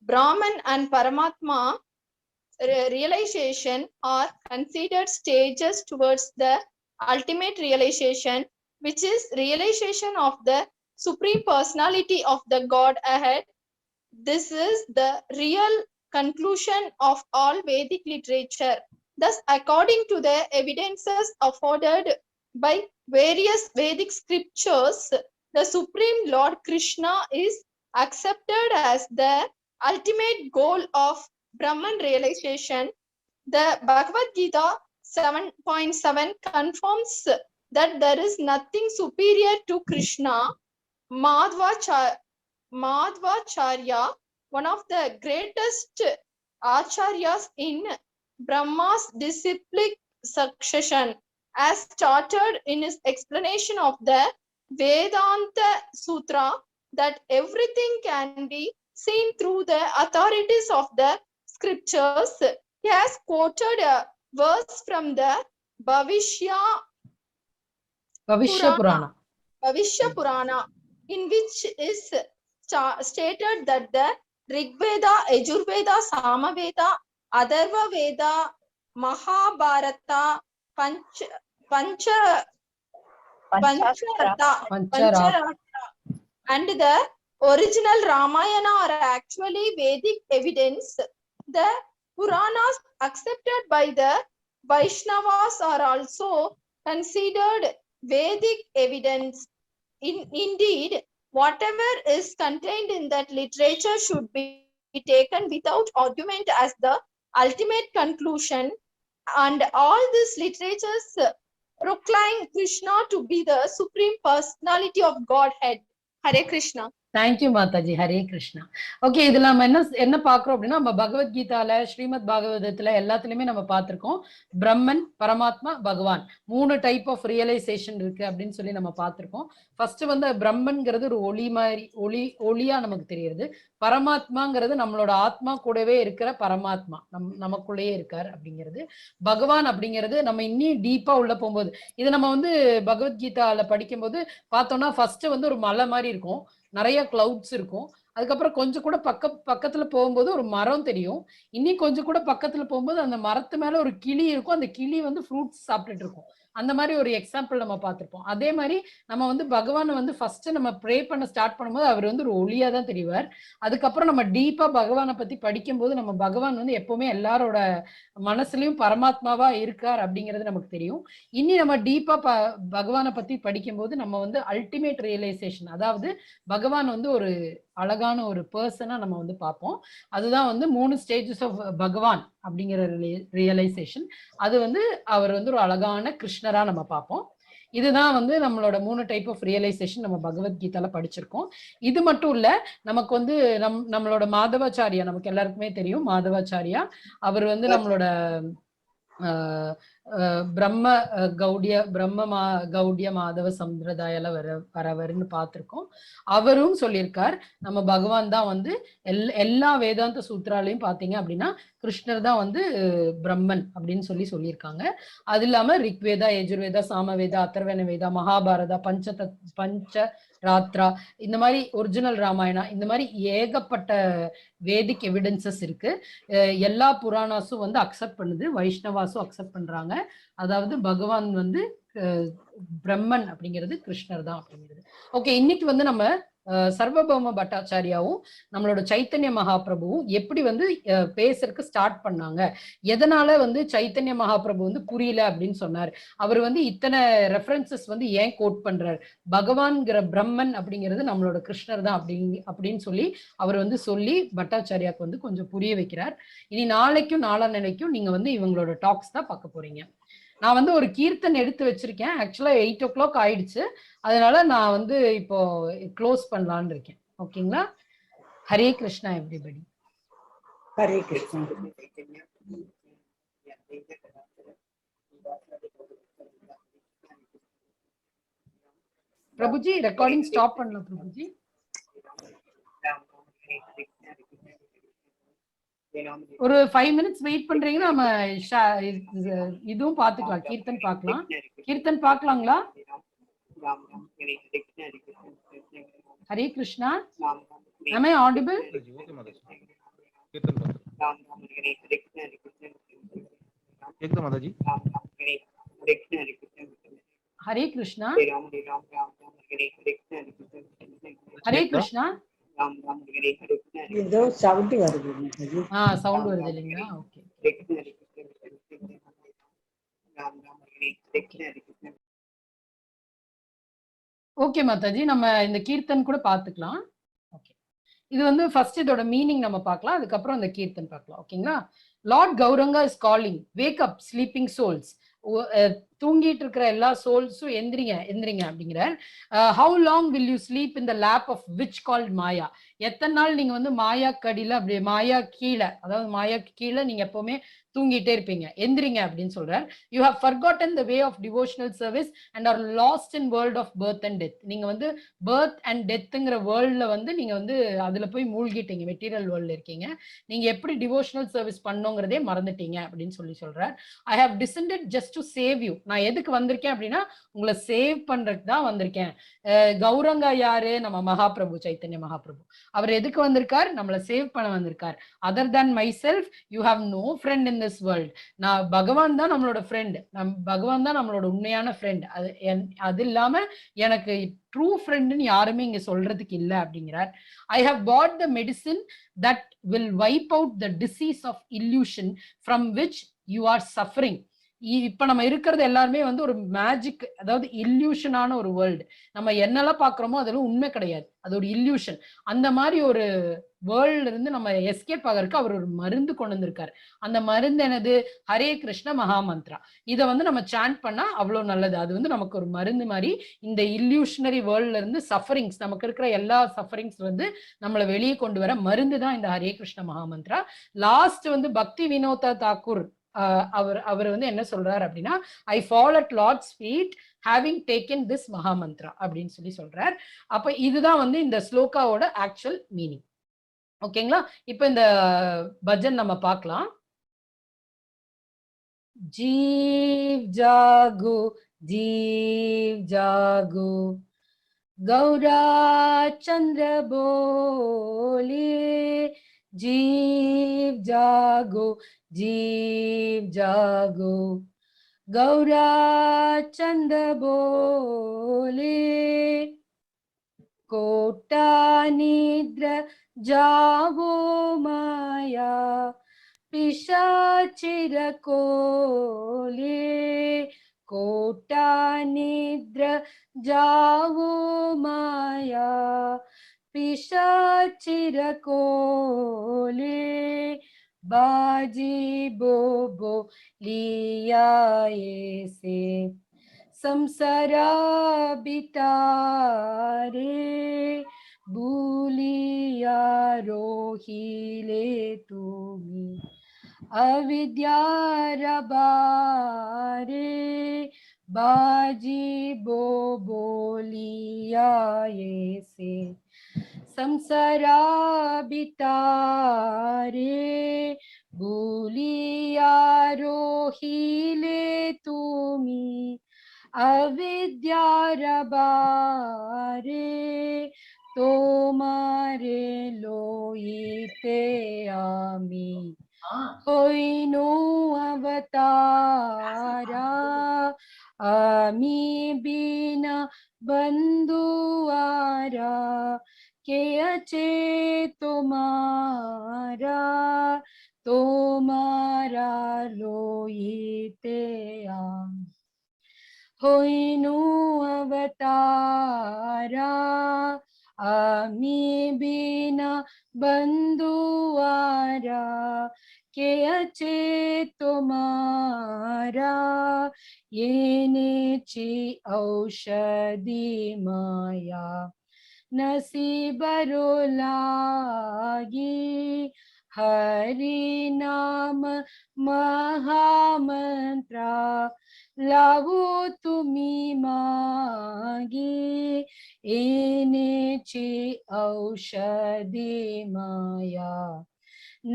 Brahman and Paramatma realization are considered stages towards the ultimate realization, which is realization of the Supreme Personality of the God ahead. This is the real conclusion of all Vedic literature. Thus, according to the evidences afforded by various Vedic scriptures, the Supreme Lord Krishna is accepted as the ultimate goal of Brahman realization. The Bhagavad Gita 7.7 confirms that there is nothing superior to Krishna. Madhvacharya, one of the greatest acharyas in Brahma's disciplic succession, as started in his explanation of the Vedanta Sutra, that everything can be seen through the authorities of the scriptures. He has quoted a verse from the Bhavishya Purana, in which is stated that the Rig Veda, Yajurveda, Samaveda, Atharva Veda, Mahabharata, Pancharatra, and the original Ramayana are actually Vedic evidence. The Puranas accepted by the Vaishnavas are also considered Vedic evidence. Indeed, whatever is contained in that literature should be taken without argument as the ultimate conclusion, and all these literatures proclaim Krishna to be the Supreme Personality of Godhead. Hare Krishna. Thank you Mataji. Hare Krishna. Okay, இதுல நம்ம என்ன பாக்குறோம் அப்படின்னா, நம்ம பகவத்கீதால, ஸ்ரீமத் பாகவதத்துல எல்லாத்துலயுமே நம்ம பார்த்திருக்கோம், பிரம்மன், பரமாத்மா, பகவான் 3 டைப் ஆஃப் ரியலைசேஷன் இருக்கு அப்படின்னு சொல்லி நம்ம பார்த்திருக்கோம். ஃபர்ஸ்ட் வந்து பிரம்மன்ங்கிறது ஒரு ஒளி மாதிரி, ஒளியா நமக்கு தெரியுது. பரமாத்மாங்கிறது நம்மளோட ஆத்மா கூடவே இருக்கிற பரமாத்மா, நமக்குள்ளேயே இருக்காரு அப்படிங்கிறது. பகவான் அப்படிங்கிறது நம்ம இன்னும் டீப்பா உள்ள போகும்போது, இது நம்ம வந்து பகவத்கீதால படிக்கும்போது பார்த்தோம்னா ஃபர்ஸ்ட் வந்து ஒரு மலை மாதிரி இருக்கும், நிறைய கிளவுட்ஸ் இருக்கும். அதுக்கப்புறம் கொஞ்சம் கூட பக்கத்துல போகும்போது ஒரு மரம் தெரியும். இன்னும் கொஞ்சம் கூட பக்கத்துல போகும்போது அந்த மரத்து மேல ஒரு கிளி இருக்கும். அந்த கிளி வந்து ஃப்ரூட்ஸ் சாப்பிட்டுட்டு இருக்கும். அந்த மாதிரி ஒரு எக்ஸாம்பிள் நம்ம பார்த்திருப்போம். அதே மாதிரி நம்ம வந்து பகவானை வந்து ஃபர்ஸ்ட் நம்ம ப்ரே பண்ண ஸ்டார்ட் பண்ணும்போது அவர் வந்து ஒரு ஒளியா தான் தெரிவார். அதுக்கப்புறம் நம்ம டீப்பா பகவானை பத்தி படிக்கும்போது நம்ம பகவான் வந்து எப்பவுமே எல்லாரோட மனசுலயும் பரமாத்மாவா இருக்கார் அப்படிங்கிறது நமக்கு தெரியும். இனி நம்ம டீப்பா பகவானை பத்தி படிக்கும்போது நம்ம வந்து அல்டிமேட் ரியலைசேஷன், அதாவது பகவான் வந்து ஒரு அழகான ஒரு பர்சனா நம்ம வந்து பார்ப்போம். அதுதான் வந்து 3 ஸ்டேஜஸ் ஆஃப் பகவான் அப்படிங்கிற ரியலைசேஷன். அது வந்து அவர் வந்து ஒரு அழகான கிருஷ்ணரா நம்ம பார்ப்போம். இதுதான் வந்து நம்மளோட 3 டைப் ஆஃப் ரியலைசேஷன் நம்ம பகவத்கீதால படிச்சிருக்கோம். இது மட்டும் இல்ல, நமக்கு வந்து நம்மளோட மாதவாச்சாரியா, நமக்கு எல்லாருக்குமே தெரியும் மாதவாச்சாரியா. அவர் வந்து நம்மளோட பிரம்ம கௌடிய மாதவ சம்பிரதாயால வரவர்னு பார்த்திருக்கோம். அவரும் சொல்லியிருக்கார், நம்ம பகவான் தான் வந்து எல்லா வேதாந்த சூத்திராலையும் பாத்தீங்க அப்படின்னா கிருஷ்ணர் தான் வந்து பிரம்மன் அப்படின்னு சொல்லியிருக்காங்க. அது இல்லாம ரிக்வேதா, யஜுர்வேதா, சாமவேதா, அதர்வண வேதா, மகாபாரதா, பஞ்ச ராத்ரா, இந்த மாதிரி ஒரிஜினல் ராமாயணா, இந்த மாதிரி ஏகப்பட்ட வேதிக் எவிடன்சஸ் இருக்கு. எல்லா புராணாஸும் வந்து அக்செப்ட் பண்ணுது, வைஷ்ணவாஸும் அக்செப்ட் பண்றாங்க. அதாவது பகவான் வந்து பிரம்மன் அப்படிங்கிறது கிருஷ்ணர் தான் அப்படிங்கிறது. ஓகே, இன்னைக்கு வந்து நம்ம சர்வபௌம பட்டாச்சாரியாவும் நம்மளோட சைத்தன்ய மகாபிரபுவும் எப்படி வந்து பேசுறதுக்கு ஸ்டார்ட் பண்ணாங்க, எதனால வந்து சைத்தன்ய மகாபிரபு வந்து புரியல அப்படின்னு சொன்னார், அவர் வந்து இத்தனை ரெஃபரன்சஸ் வந்து ஏன் கோட் பண்றார், பகவான்கிற பிரம்மன் அப்படிங்கிறது நம்மளோட கிருஷ்ணர் தான் அப்படின்னு சொல்லி அவர் வந்து சொல்லி பட்டாச்சாரியாவுக்கு வந்து கொஞ்சம் புரிய வைக்கிறார். இனி நாளைக்கும் நாளான்னைக்கும் நீங்க வந்து இவங்களோட டாக்ஸ் தான் பார்க்க போறீங்க. நான் வந்து ஒரு கீர்த்தன் எடுத்து வச்சிருக்கேன். ஆக்சுவலா 8 o'clock ஆயிடுச்சு. அதனால நான் வந்து இப்போ க்ளோஸ் பண்ணலான்னு இருக்கேன். ஓகேங்களா? Hare Krishna everybody. Hare Krishna. Prabhuji recording stop பண்ணலாம் பிரபுஜி. ஒரு 5 minutes வெயிட் பண்றீங்கன்னா நம்ம இதுவும் பார்த்துக்கலாம், கீர்த்தன் பார்க்கலாம். Kirtan பார்க்கலாங்களா? Hare Krishna. Am I audible? Hare Krishna. Hare Krishna. ஏதோ சவுண்ட் வருது. சவுண்ட் வருது இல்லைங்களா? ஓகே. ஓகே மாதாஜி, நம்ம இந்த கீர்த்தன் கூட பார்த்துக்கலாம். ஓகே, இது வந்து ஃபர்ஸ்ட் இதோட மீனிங் நம்ம பார்க்கலாம், அதுக்கப்புறம் இந்த கீர்த்தன் பார்க்கலாம். ஓகேங்களா? Lord Gauranga is calling, wake up sleeping souls. தூங்கிட்டு இருக்கிற எல்லா சோல்ஸும் எந்திரிங்க எந்திரிங்க அப்படிங்கிறார். How long will you sleep in the lap of which called Maya. எத்தனை நாள் நீங்க வந்து மாயா கடியில அப்படி மாயா கீழே, அதாவது மாயா கீழே நீங்க எப்பவுமே தூங்கிட்டே இருப்பீங்க, எந்திரிங்க அப்படின்னு சொல்றார். You have forgotten the way of devotional service and are lost in world of birth and death. நீங்க வந்து பர்த் அண்ட் டெத்துங்கிற வேர்ல்ட்ல வந்து நீங்க வந்து அதுல போய் மூழ்கிட்டீங்க, மெட்டீரியல் வேர்ல்ட்ல இருக்கீங்க, நீங்க எப்படி டிவோஷனல் சர்வீஸ் பண்ணோங்கிறதே மறந்துட்டீங்க அப்படின்னு சொல்றார். I have descended just to save you. நான் எதுக்கு வந்திருக்கேன் அப்படின்னா உங்களை சேவ் பண்றதுக்கு தான் வந்திருக்கேன். கௌரங்கா யாரு? நம்ம மகாபிரபு, சைத்தன்ய மகாபிரபு. அவர் எதுக்கு வந்திருக்கார்? நம்மளை சேவ் பண்ண வந்திருக்கார். Other than myself you have no friend in this world. நான் பகவான் தான் நம்மளோட ஃப்ரெண்ட், பகவான் தான் நம்மளோட உண்மையான ஃப்ரெண்ட். அது இல்லாம எனக்கு ட்ரூ ஃப்ரெண்ட்னு யாருமே இங்க சொல்றதுக்கு இல்லை அப்படிங்கிறார். I have brought the medicine that will wipe out the disease of illusion from which you are suffering. இப்ப நம்ம இருக்கிறது எல்லாருமே வந்து ஒரு மேஜிக், அதாவது இல்யூஷனான ஒரு வேர்ல்டு. நம்ம என்னெல்லாம் பாக்குறோமோ அதெல்லாம் உண்மை கிடையாது, அது ஒரு இல்யூஷன். அந்த மாதிரி ஒரு வேர்ல்ட்ல இருந்து நம்ம எஸ்கேப் ஆகிறதுக்கு அவர் ஒரு மருந்து கொண்டு வந்திருக்காரு. அந்த மருந்து என்னது? ஹரே கிருஷ்ண மகாமந்திரா. இதை வந்து நம்ம சாண்ட் பண்ணா அவ்வளவு நல்லது. அது வந்து நமக்கு ஒரு மருந்து மாதிரி. இந்த இல்யூஷனரி வேர்ல்ட்ல இருந்து சஃபரிங்ஸ், நமக்கு இருக்கிற எல்லா சஃபரிங்ஸ் வந்து நம்மளை வெளியே கொண்டு வர மருந்து தான் இந்த ஹரே கிருஷ்ண மகாமந்திரா. லாஸ்ட் வந்து பக்தி வினோதா தாக்கூர் அவர் வந்து என்ன சொல்றாரு அப்படின்னா, I fall at lord's feet having taken this mahamantra அப்படின்னு சொல்றார். அப்ப இதுதான் வந்து இந்த ஸ்லோகாவோட ஆக்சுவல் மீனிங். ஓகேங்களா? இப்ப இந்த பஜன் நம்ம பார்க்கலாம். ஜீவ் ஜாகு ஜீவ் ஜாகு கௌரா சந்திர போலே, जीव जागो जीव जागो गौरा चंद बोले, कोटा निद्र जागो माया पिशाचिर कोले, कोटा निद्र जागो माया पिशाचिरकोले बाजी बोबो लिया से संसारा बितारे भूलिया रोहिले तुम्ही अविद्या रबारे बाजी बोलिया से संसारा बितारे भूलिया रोहिले तुम्ही अविद्या रबारे तोमारे लोईते आमी होइनो अवतारा आमी बिना बंधुआरा के अचे तुम्हारा लोईते आमी होइनु अवतारा आमी बिना बंधुआरा के अचे तुम्हारा येनेची औषधि माया नसीबरो लागी हरि नाम महामंत्रा लावो तुम्ही मागी येनेची औषधि माया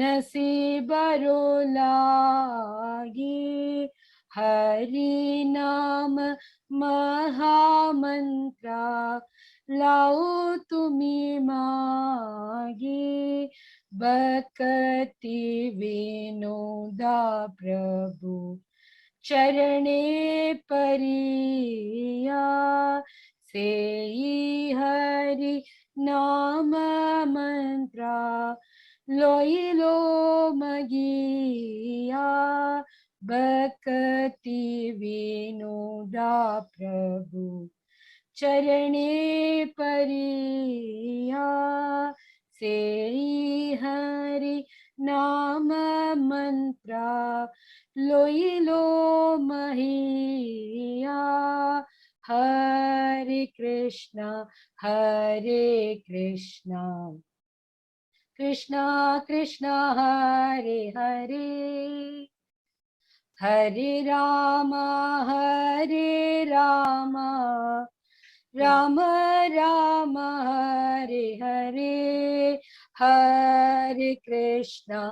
नसीबरो लागी हरि नाम महामंत्रा लाओ तुम्ही मागी बकती विनोदा प्रभु चरणे परिया से हरि नाम मंत्रा लोइलो मगिया बकती विनोदा प्रभु चरणे परिया से हरि नाम मंत्रा लोइलो महिया हरे कृष्णा कृष्णा कृष्णा हरे हरे हरे राम राम राम हरे हरे हरे कृष्णा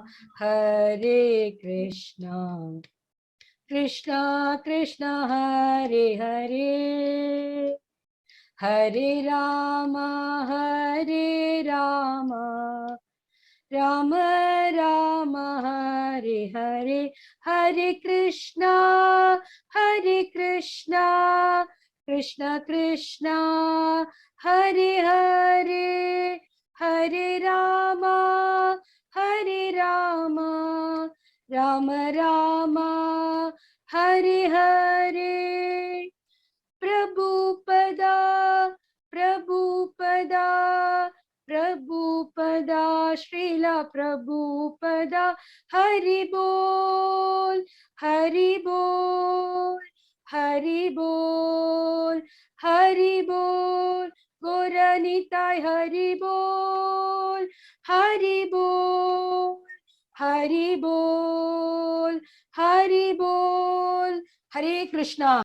कृष्णा कृष्णा हरे हरे हरे राम राम राम हरे हरे हरे कृष्णा कृष्णा कृष्णा हरे हरे हरे राम राम राम हरे हरे प्रभुपदा श्रीला प्रभुपदा हरि बोल हरि बोल हरि बोल हरि बोल गौरनिताय हरि बोल हरि बोल हरि बोल हरि बोल हरे कृष्णा।